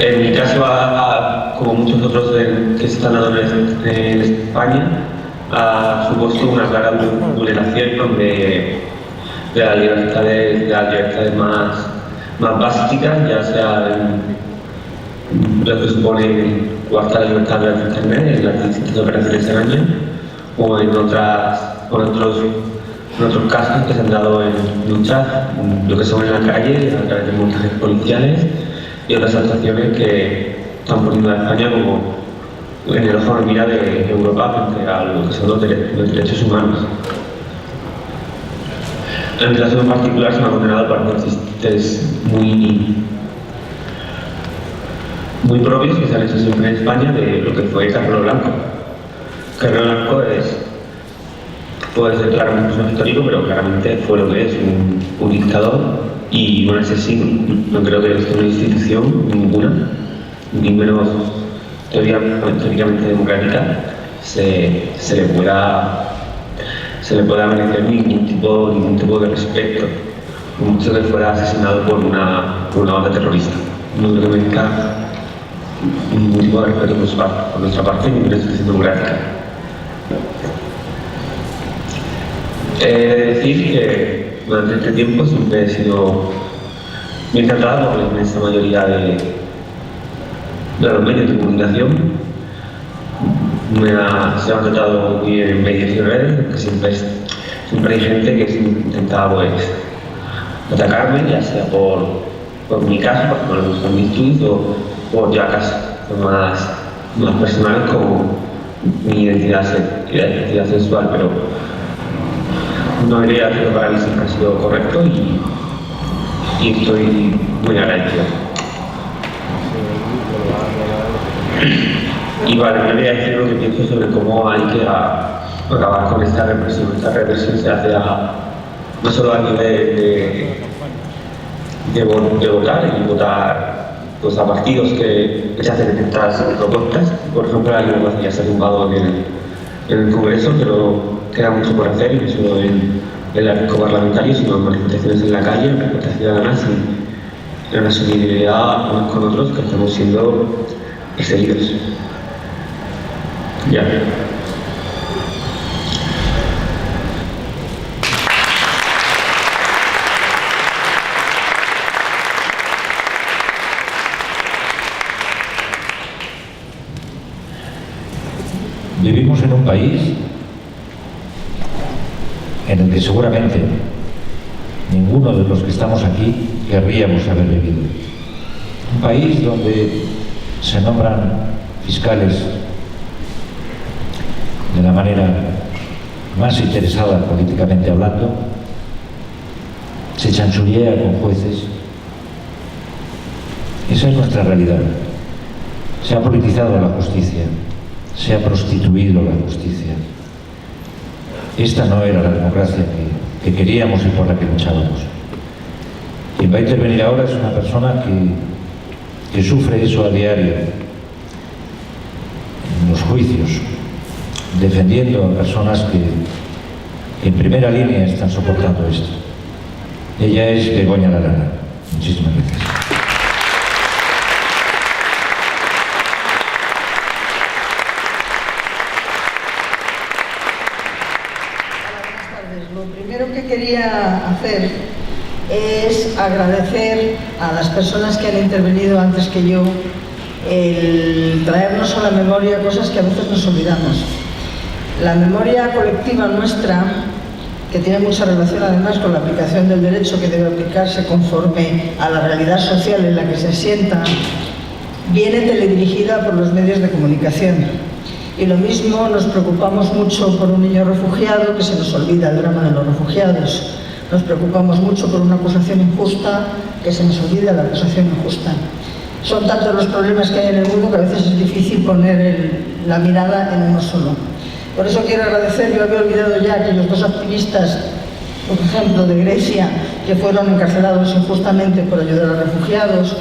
En mi caso, como muchos otros que se están dando en España, ha supuesto una clara vulneración de las libertades más básicas, ya sea en lo que supone coartar la libertad de Internet en las distintas operaciones de año, o en otros casos que se han dado en luchas, lo que son en la calle, a través de montajes policiales y otras actuaciones que están poniendo a España como en el ojo de mira de Europa frente a lo que son los derechos humanos. En mi caso en particular se me ha condenado por chistes muy propios que se han hecho siempre en España de lo que fue Carrero Blanco. Carrero Blanco puede ser claramente un personaje histórico, pero claramente fue lo que es un dictador y un asesino. No creo que exista una institución, ninguna, ni menos teóricamente democrática, se le pueda merecer ningún tipo de respeto, mucho que fuera asesinado por una banda terrorista. No creo que merezca ningún tipo de respeto por nuestra parte, ninguna institución democrática. He de decir que durante este tiempo siempre he sido bien tratado por la inmensa mayoría de los medios de comunicación. Se han tratado muy bien en medios y redes, porque siempre hay gente que intenta atacarme, ya sea por mi caso, por mis tweets, o por ya casos más personales como mi identidad sexual, pero no diría que para mí siempre ha sido correcto y estoy muy agradecido. Y vale, me voy a decir lo que pienso sobre cómo hay que acabar con esta represión. Esta represión se hace no solo a nivel de votar y votar pues, a partidos que se hacen estas propuestas. Por ejemplo, la ley ya se ha tumbado en el Congreso, pero queda mucho por hacer, y no solo en el arco parlamentario, sino en manifestaciones en la calle, en respuestas ciudadanas y en la solidaridad unos con otros que estamos siendo perseguidos. Ya. Vivimos en un país en el que seguramente ninguno de los que estamos aquí querríamos haber vivido. Un país donde se nombran fiscales de la manera más interesada políticamente hablando, se chanchullea con jueces. Esa es nuestra realidad. Se ha politizado la justicia, se ha prostituido la justicia. Esta no era la democracia que queríamos y por la que luchábamos. Quien va a intervenir ahora es una persona que sufre eso a diario en los juicios, defendiendo a personas que en primera línea están soportando esto. Ella es Begoña Lalana. Muchísimas gracias. Lo primero que quería hacer es agradecer a las personas que han intervenido antes que yo el traernos a la memoria cosas que a veces nos olvidamos. La memoria colectiva nuestra, que tiene mucha relación además con la aplicación del derecho que debe aplicarse conforme a la realidad social en la que se asienta, viene teledirigida por los medios de comunicación. Y lo mismo, nos preocupamos mucho por un niño refugiado, que se nos olvida el drama de los refugiados. Nos preocupamos mucho por una acusación injusta, que se nos olvida la acusación injusta. Son tantos los problemas que hay en el mundo que a veces es difícil poner la mirada en uno solo. Por eso quiero agradecer, yo había olvidado ya aquellos dos activistas, por ejemplo, de Grecia, que fueron encarcelados injustamente por ayudar a refugiados.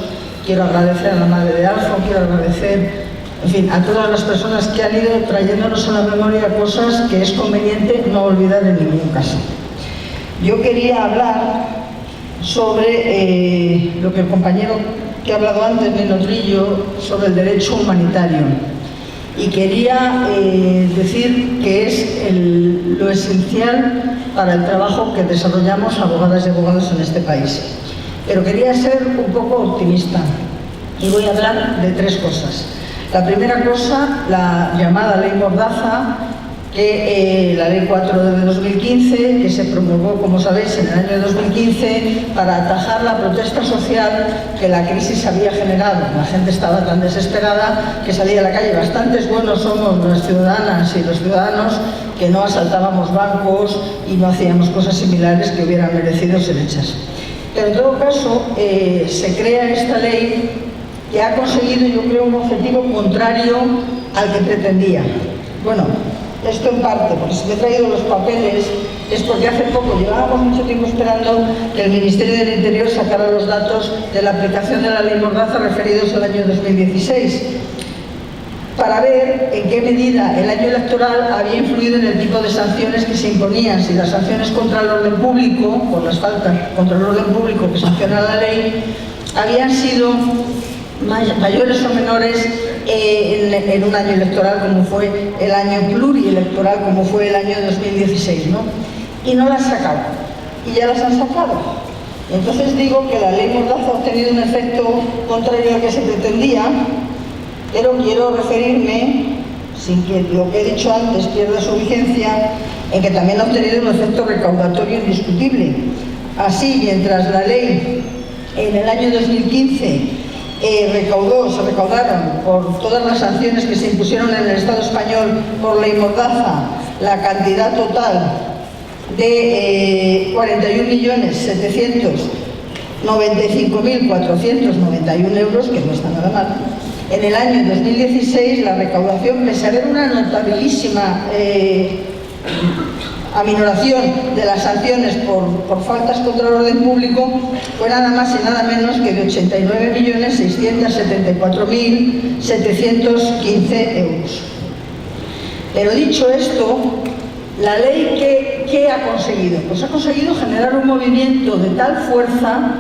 Quiero agradecer a la madre de Alfo, quiero agradecer, en fin, a todas las personas que han ido trayéndonos a la memoria cosas que es conveniente no olvidar en ningún caso. Yo quería hablar sobre lo que el compañero que ha hablado antes, Nino Trillo, sobre el derecho humanitario. Y quería decir que es lo esencial para el trabajo que desarrollamos abogadas y abogados en este país. Pero quería ser un poco optimista y voy a hablar de tres cosas. La primera cosa, la llamada Ley Mordaza, que la Ley 4 de 2015, que se promulgó, como sabéis, en el año 2015 para atajar la protesta social que la crisis había generado. La gente estaba tan desesperada que salía a la calle. Bastantes buenos somos las ciudadanas y los ciudadanos que no asaltábamos bancos y no hacíamos cosas similares que hubieran merecido ser hechas. Pero en todo caso, se crea esta ley que ha conseguido, yo creo, un objetivo contrario al que pretendía. Bueno, esto en parte, porque si me he traído los papeles, es porque hace poco, llevábamos mucho tiempo esperando que el Ministerio del Interior sacara los datos de la aplicación de la Ley Mordaza referidos al año 2016, para ver en qué medida el año electoral había influido en el tipo de sanciones que se imponían, si las sanciones contra el orden público, por las faltas contra el orden público que sanciona la ley, habían sido mayores o menores en un año electoral como fue el año plurielectoral como fue el año 2016, ¿no? Y no las sacaron, y ya las han sacado. Entonces digo que la Ley Mordaza ha obtenido un efecto contrario al que se pretendía, pero quiero referirme, sin que lo que he dicho antes pierda su vigencia, en que también ha obtenido un efecto recaudatorio indiscutible. Así, mientras la ley en el año 2015 se recaudaron por todas las sanciones que se impusieron en el Estado español por Ley Mordaza la cantidad total de 41.795.491 euros, que no está nada mal. En el año 2016 la recaudación, pese a haber una notabilísima aminoración de las sanciones por faltas contra el orden público, fue nada más y nada menos que de 89.674.715 euros. Pero dicho esto, la ley ¿qué ha conseguido? Pues ha conseguido generar un movimiento de tal fuerza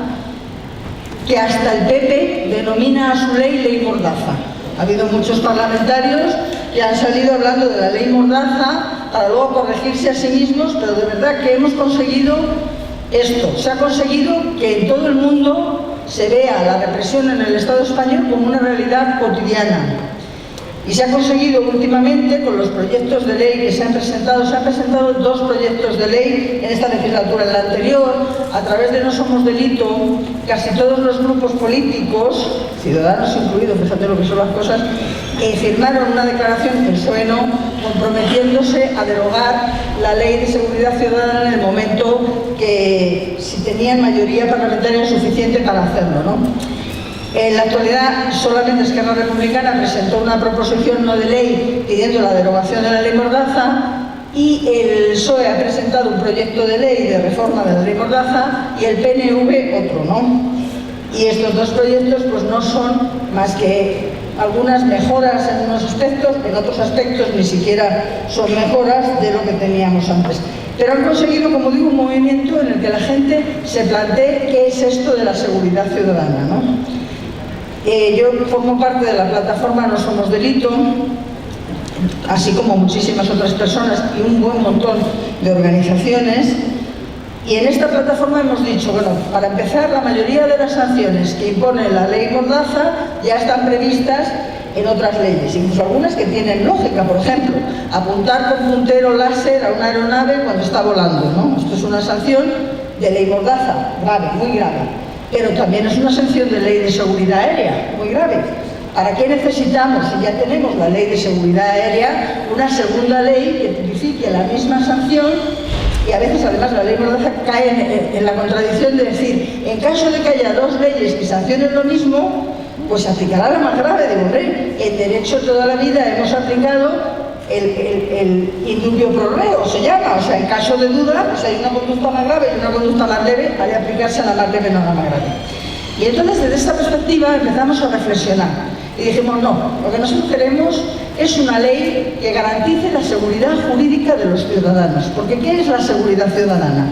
que hasta el PP denomina a su ley Ley Mordaza. Ha habido muchos parlamentarios que han salido hablando de la Ley Mordaza para luego corregirse a sí mismos, pero de verdad que hemos conseguido esto. Se ha conseguido que en todo el mundo se vea la represión en el Estado español como una realidad cotidiana. Y se ha conseguido últimamente con los proyectos de ley que se han presentado dos proyectos de ley en esta legislatura. En la anterior, a través de No Somos Delito, casi todos los grupos políticos, Ciudadanos incluidos, fíjate lo que son las cosas, firmaron una declaración, el PSOE no, comprometiéndose a derogar la Ley de Seguridad Ciudadana en el momento que, si tenían mayoría parlamentaria suficiente para hacerlo, ¿no? En la actualidad, solamente Esquerra Republicana presentó una proposición no de ley pidiendo la derogación de la Ley Mordaza, y el PSOE ha presentado un proyecto de ley de reforma de la Ley Mordaza y el PNV otro, ¿no? Y estos dos proyectos pues no son más que algunas mejoras en unos aspectos, en otros aspectos ni siquiera son mejoras de lo que teníamos antes. Pero han conseguido, como digo, un movimiento en el que la gente se plantee qué es esto de la seguridad ciudadana, ¿no? Yo formo parte de la plataforma No Somos Delito, así como muchísimas otras personas y un buen montón de organizaciones, y en esta plataforma hemos dicho, bueno, para empezar, la mayoría de las sanciones que impone la Ley Mordaza ya están previstas en otras leyes, incluso algunas que tienen lógica. Por ejemplo, apuntar con puntero láser a una aeronave cuando está volando, ¿no? Esto es una sanción de Ley Mordaza, grave, muy grave. Pero también es una sanción de Ley de Seguridad Aérea, muy grave. ¿Para qué necesitamos, si ya tenemos la Ley de Seguridad Aérea, una segunda ley que tipifique la misma sanción? Y a veces, además, la Ley Mordaza cae en la contradicción de decir, en caso de que haya dos leyes que sancionen lo mismo, pues se aplicará la más grave. Digo, hombre, en derecho toda la vida hemos aplicado el indubio pro reo, se llama, o sea, en caso de duda, pues hay una conducta más grave y una conducta más leve, ha de aplicarse a la más leve, no a la más grave. Y entonces, desde esta perspectiva, empezamos a reflexionar y dijimos, no, lo que nosotros queremos es una ley que garantice la seguridad jurídica de los ciudadanos, porque ¿qué es la seguridad ciudadana?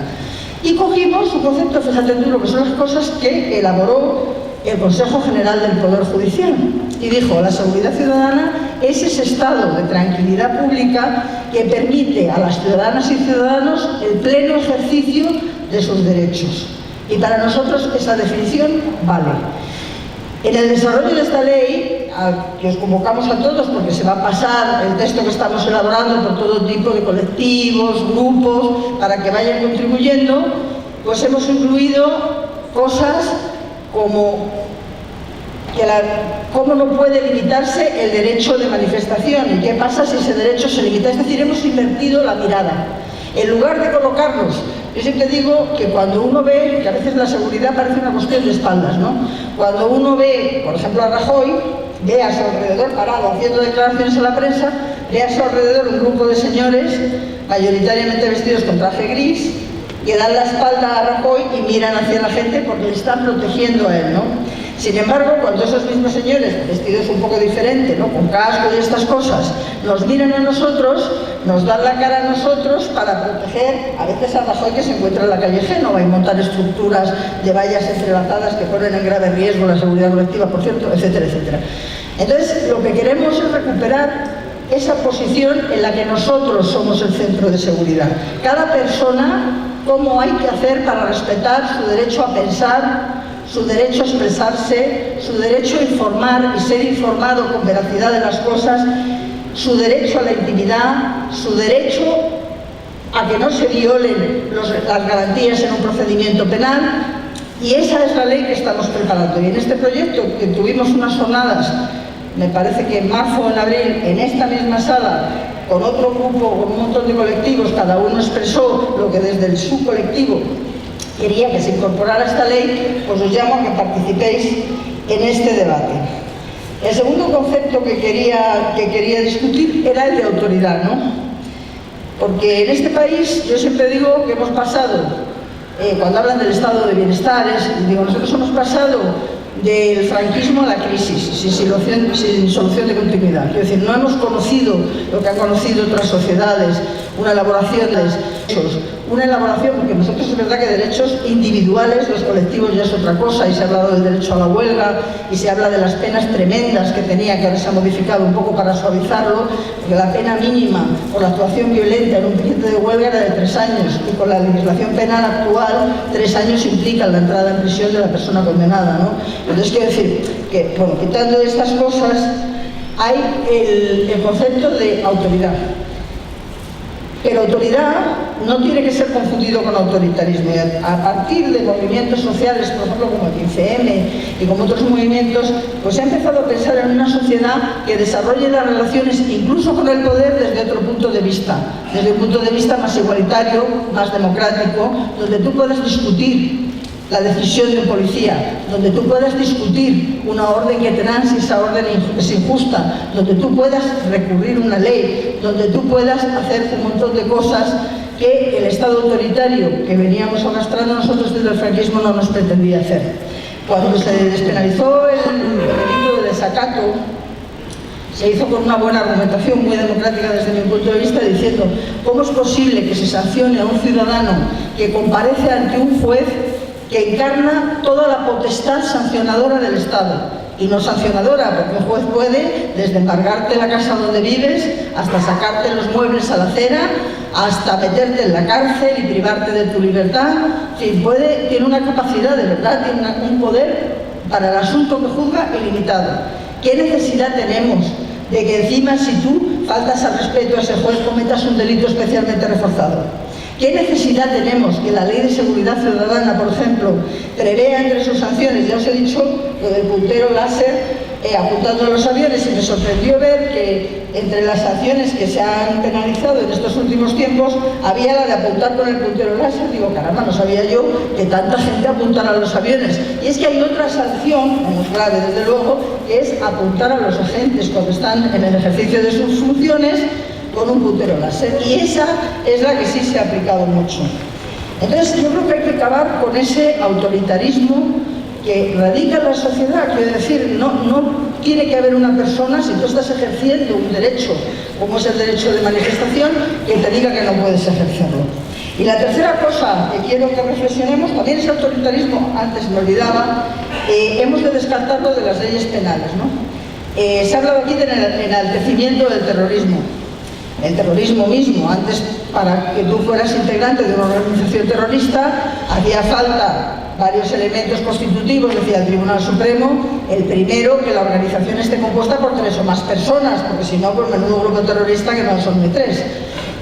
Y cogimos un concepto, fíjate tú, lo que son las cosas que elaboró el Consejo General del Poder Judicial, y dijo, la seguridad ciudadana es ese estado de tranquilidad pública que permite a las ciudadanas y ciudadanos el pleno ejercicio de sus derechos. Y para nosotros esa definición vale. En el desarrollo de esta ley, que os convocamos a todos porque se va a pasar el texto que estamos elaborando por todo tipo de colectivos, grupos, para que vayan contribuyendo, pues hemos incluido cosas como cómo no puede limitarse el derecho de manifestación y qué pasa si ese derecho se limita. Es decir, hemos invertido la mirada. En lugar de colocarnos, yo siempre digo que cuando uno ve, que a veces la seguridad parece una cuestión de espaldas, ¿no? Cuando uno ve, por ejemplo, a Rajoy, ve a su alrededor parado haciendo declaraciones a la prensa, ve a su alrededor un grupo de señores, mayoritariamente vestidos con traje gris, que dan la espalda a Rajoy y miran hacia la gente porque le están protegiendo a él, ¿no? Sin embargo, cuando esos mismos señores, vestidos un poco diferente, ¿no?, con casco y estas cosas, nos miran a nosotros, nos dan la cara a nosotros para proteger a veces a Rajoy, que se encuentra en la calle Génova, y montar estructuras de vallas entrelazadas que ponen en grave riesgo la seguridad colectiva, por cierto, etcétera, etcétera. Entonces, lo que queremos es recuperar esa posición en la que nosotros somos el centro de seguridad. Cada persona, cómo hay que hacer para respetar su derecho a pensar, su derecho a expresarse, su derecho a informar y ser informado con veracidad de las cosas, su derecho a la intimidad, su derecho a que no se violen las garantías en un procedimiento penal. Y esa es la ley que estamos preparando. Y en este proyecto, que tuvimos unas jornadas, me parece que en marzo o en abril, en esta misma sala, con otro grupo, con un montón de colectivos, cada uno expresó lo que desde su colectivo quería que se incorporara esta ley, pues os llamo a que participéis en este debate. El segundo concepto que quería discutir era el de autoridad, ¿no? Porque en este país, yo siempre digo que hemos pasado, cuando hablan del estado de bienestar, nosotros hemos pasado del franquismo a la crisis, sin solución de continuidad. Quiero decir, no hemos conocido lo que han conocido otras sociedades, una elaboración de derechos, porque nosotros es verdad que derechos individuales, los colectivos ya es otra cosa, y se ha hablado del derecho a la huelga, y se habla de las penas tremendas que tenía, que ahora se ha modificado un poco para suavizarlo, porque la pena mínima por la actuación violenta en un piquete de huelga era de 3 años, y con la legislación penal actual, 3 años implican la entrada en prisión de la persona condenada, ¿no? Entonces quiero decir que, bueno, quitando estas cosas, hay el concepto de autoridad. Pero autoridad no tiene que ser confundido con autoritarismo. A partir de movimientos sociales, por ejemplo, como el 15M y como otros movimientos, pues se ha empezado a pensar en una sociedad que desarrolle las relaciones incluso con el poder desde otro punto de vista, desde un punto de vista más igualitario, más democrático, donde tú puedas discutir la decisión de un policía, donde tú puedas discutir una orden que te dan si esa orden es injusta, donde tú puedas recurrir una ley, donde tú puedas hacer un montón de cosas que el Estado autoritario que veníamos arrastrando nosotros desde el franquismo no nos pretendía hacer. Cuando se despenalizó el delito de desacato, se hizo con una buena argumentación, muy democrática desde mi punto de vista, diciendo ¿cómo es posible que se sancione a un ciudadano que comparece ante un juez que encarna toda la potestad sancionadora del Estado? Y no sancionadora, porque un juez puede desde embargarte la casa donde vives, hasta sacarte los muebles a la acera, hasta meterte en la cárcel y privarte de tu libertad. En fin, tiene una capacidad, de verdad, tiene un poder para el asunto que juzga ilimitado. ¿Qué necesidad tenemos de que encima, si tú faltas al respeto a ese juez, cometas un delito especialmente reforzado? ¿Qué necesidad tenemos que la Ley de Seguridad Ciudadana, por ejemplo, prevea entre sus sanciones, ya os he dicho, lo del puntero láser, apuntando a los aviones, y me sorprendió ver que entre las acciones que se han penalizado en estos últimos tiempos había la de apuntar con el puntero láser. Digo, caramba, no sabía yo que tanta gente apuntara a los aviones. Y es que hay otra sanción, menos grave desde luego, que es apuntar a los agentes cuando están en el ejercicio de sus funciones con un puntero láser, y esa es la que sí se ha aplicado mucho. Entonces yo creo que hay que acabar con ese autoritarismo que radica en la sociedad. Quiero decir, no tiene que haber una persona, si tú estás ejerciendo un derecho, como es el derecho de manifestación, que te diga que no puedes ejercerlo. Y la tercera cosa que quiero que reflexionemos, también ese autoritarismo, antes me olvidaba, hemos de descartarlo de las leyes penales, ¿no? Se ha hablado aquí del enaltecimiento del terrorismo. El terrorismo mismo, antes, para que tú fueras integrante de una organización terrorista, hacía falta varios elementos constitutivos, decía el Tribunal Supremo. El primero, que la organización esté compuesta por 3 o más personas, porque si no, pues menudo grupo terrorista que no son ni 3.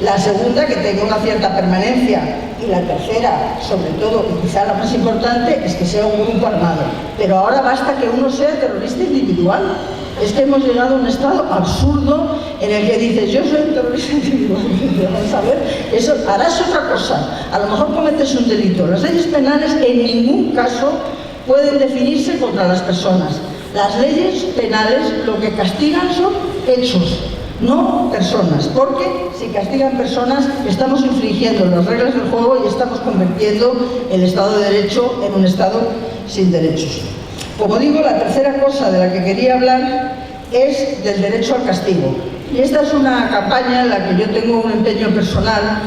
La segunda, que tenga una cierta permanencia. Y la tercera, sobre todo, y quizá la más importante, es que sea un grupo armado. Pero ahora basta que uno sea terrorista individual. Es que hemos llegado a un estado absurdo en el que dices, yo soy un terrorista individual. Vamos a ver, eso, harás otra cosa. A lo mejor cometes un delito. Las leyes penales en ningún caso pueden definirse contra las personas. Las leyes penales lo que castigan son hechos, no personas, porque si castigan personas estamos infringiendo las reglas del juego y estamos convirtiendo el Estado de Derecho en un Estado sin derechos. Como digo, la tercera cosa de la que quería hablar es del derecho al castigo. Y esta es una campaña en la que yo tengo un empeño personal,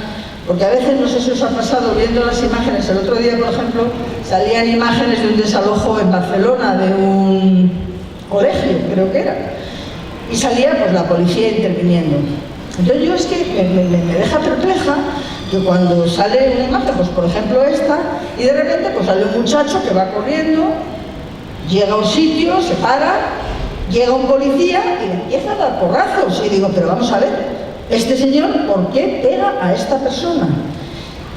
porque a veces, no sé si os ha pasado, viendo las imágenes, el otro día, por ejemplo, salían imágenes de un desalojo en Barcelona, de un colegio, creo que era, y salía pues la policía interviniendo. Entonces yo es que me deja perpleja que cuando sale una imagen, pues por ejemplo esta, y de repente pues sale un muchacho que va corriendo, llega a un sitio, se para, llega un policía y le empieza a dar porrazos. Y digo, pero vamos a ver, este señor, ¿por qué pega a esta persona?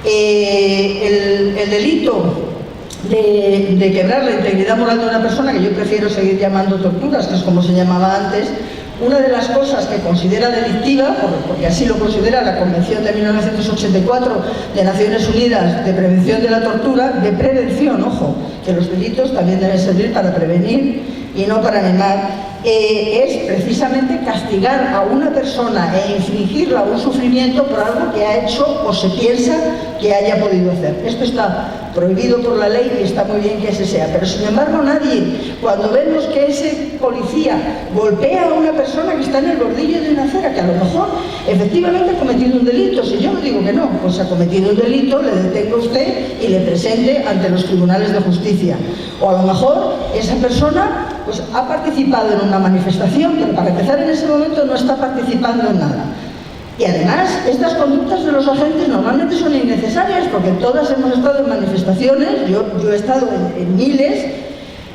El delito de quebrar la integridad moral de una persona, que yo prefiero seguir llamando torturas, que es como se llamaba antes, una de las cosas que considera delictiva, porque así lo considera la Convención de 1984 de Naciones Unidas de Prevención de la Tortura, de prevención, ojo, que los delitos también deben servir para prevenir y no para animar, es precisamente castigar a una persona e infligirle un sufrimiento por algo que ha hecho o se piensa que haya podido hacer. Esto está prohibido por la ley y está muy bien que ese sea, pero sin embargo nadie, cuando vemos que ese policía golpea a una persona que está en el bordillo de una acera, que a lo mejor efectivamente ha cometido un delito, si yo no digo que no, pues ha cometido un delito, le detenga usted y le presente ante los tribunales de justicia. O a lo mejor esa persona pues ha participado en una manifestación, pero para empezar en ese momento no está participando en nada. Y además, estas conductas de los agentes normalmente son innecesarias, porque todas hemos estado en manifestaciones, yo he estado en miles,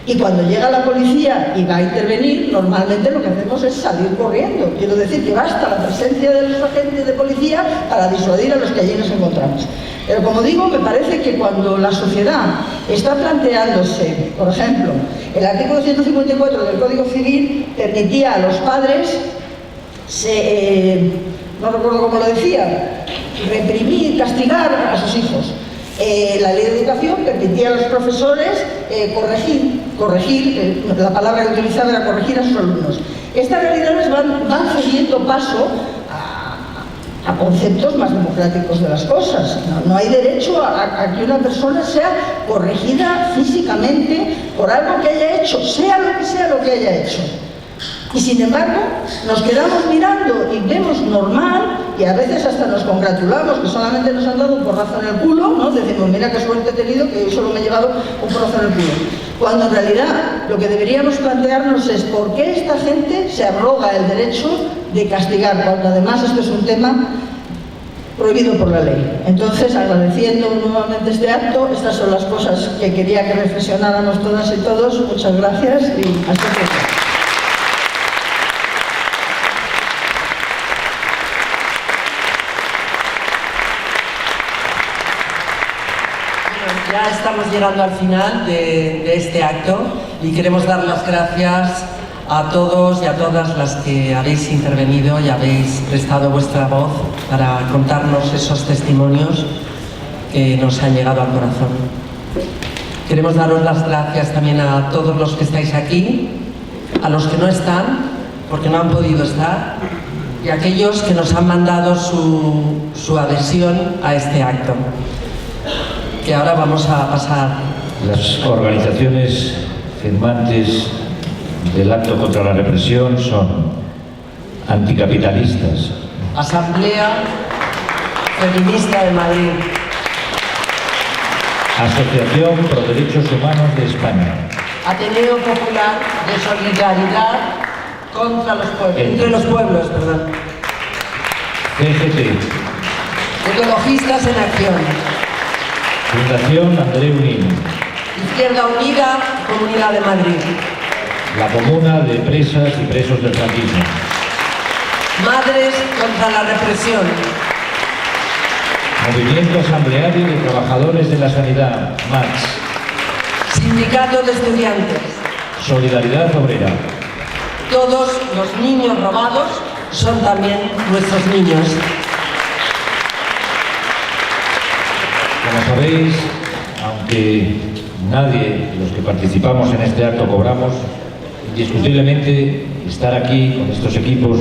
y cuando llega la policía y va a intervenir, normalmente lo que hacemos es salir corriendo. Quiero decir que basta la presencia de los agentes de policía para disuadir a los que allí nos encontramos. Pero como digo, me parece que cuando la sociedad está planteándose, por ejemplo, el artículo 154 del Código Civil permitía a los padres, no recuerdo cómo lo decía, reprimir, castigar a sus hijos. La ley de educación permitía a los profesores corregir, la palabra que utilizaba era corregir a sus alumnos. Estas realidades van cediendo paso a conceptos más democráticos de las cosas. No hay derecho a que una persona sea corregida físicamente por algo que haya hecho, sea lo que haya hecho. Y sin embargo, nos quedamos mirando y vemos normal, y a veces hasta nos congratulamos que solamente nos han dado un porrazo en el culo, ¿no? Decimos, mira qué suerte he tenido, que yo solo me he llevado un porrazo en el culo. Cuando en realidad lo que deberíamos plantearnos es por qué esta gente se arroga el derecho de castigar, cuando además esto es un tema prohibido por la ley. Entonces, agradeciendo nuevamente este acto, estas son las cosas que quería que reflexionáramos todas y todos. Muchas gracias y hasta pronto. Ya estamos llegando al final de este acto y queremos dar las gracias a todos y a todas las que habéis intervenido y habéis prestado vuestra voz para contarnos esos testimonios que nos han llegado al corazón. Queremos daros las gracias también a todos los que estáis aquí, a los que no están, porque no han podido estar, y a aquellos que nos han mandado su adhesión a este acto, que ahora vamos a pasar. Las organizaciones firmantes del acto contra la represión son anticapitalistas, Asamblea Feminista de Madrid, Asociación Pro Derechos Humanos de España, Ateneo Popular de Solidaridad contra los Pueblos, entre los pueblos, perdón, CGT, Ecologistas en Acción, Fundación Andreu Nin, Izquierda Unida, Comunidad de Madrid, la Comuna de Presas y Presos del Franquismo, Madres contra la Represión, Movimiento Asambleario de Trabajadores de la Sanidad, MATS, Sindicato de Estudiantes, Solidaridad Obrera. Todos los niños robados son también nuestros niños. Como sabéis, aunque nadie de los que participamos en este acto cobramos, indiscutiblemente estar aquí con estos equipos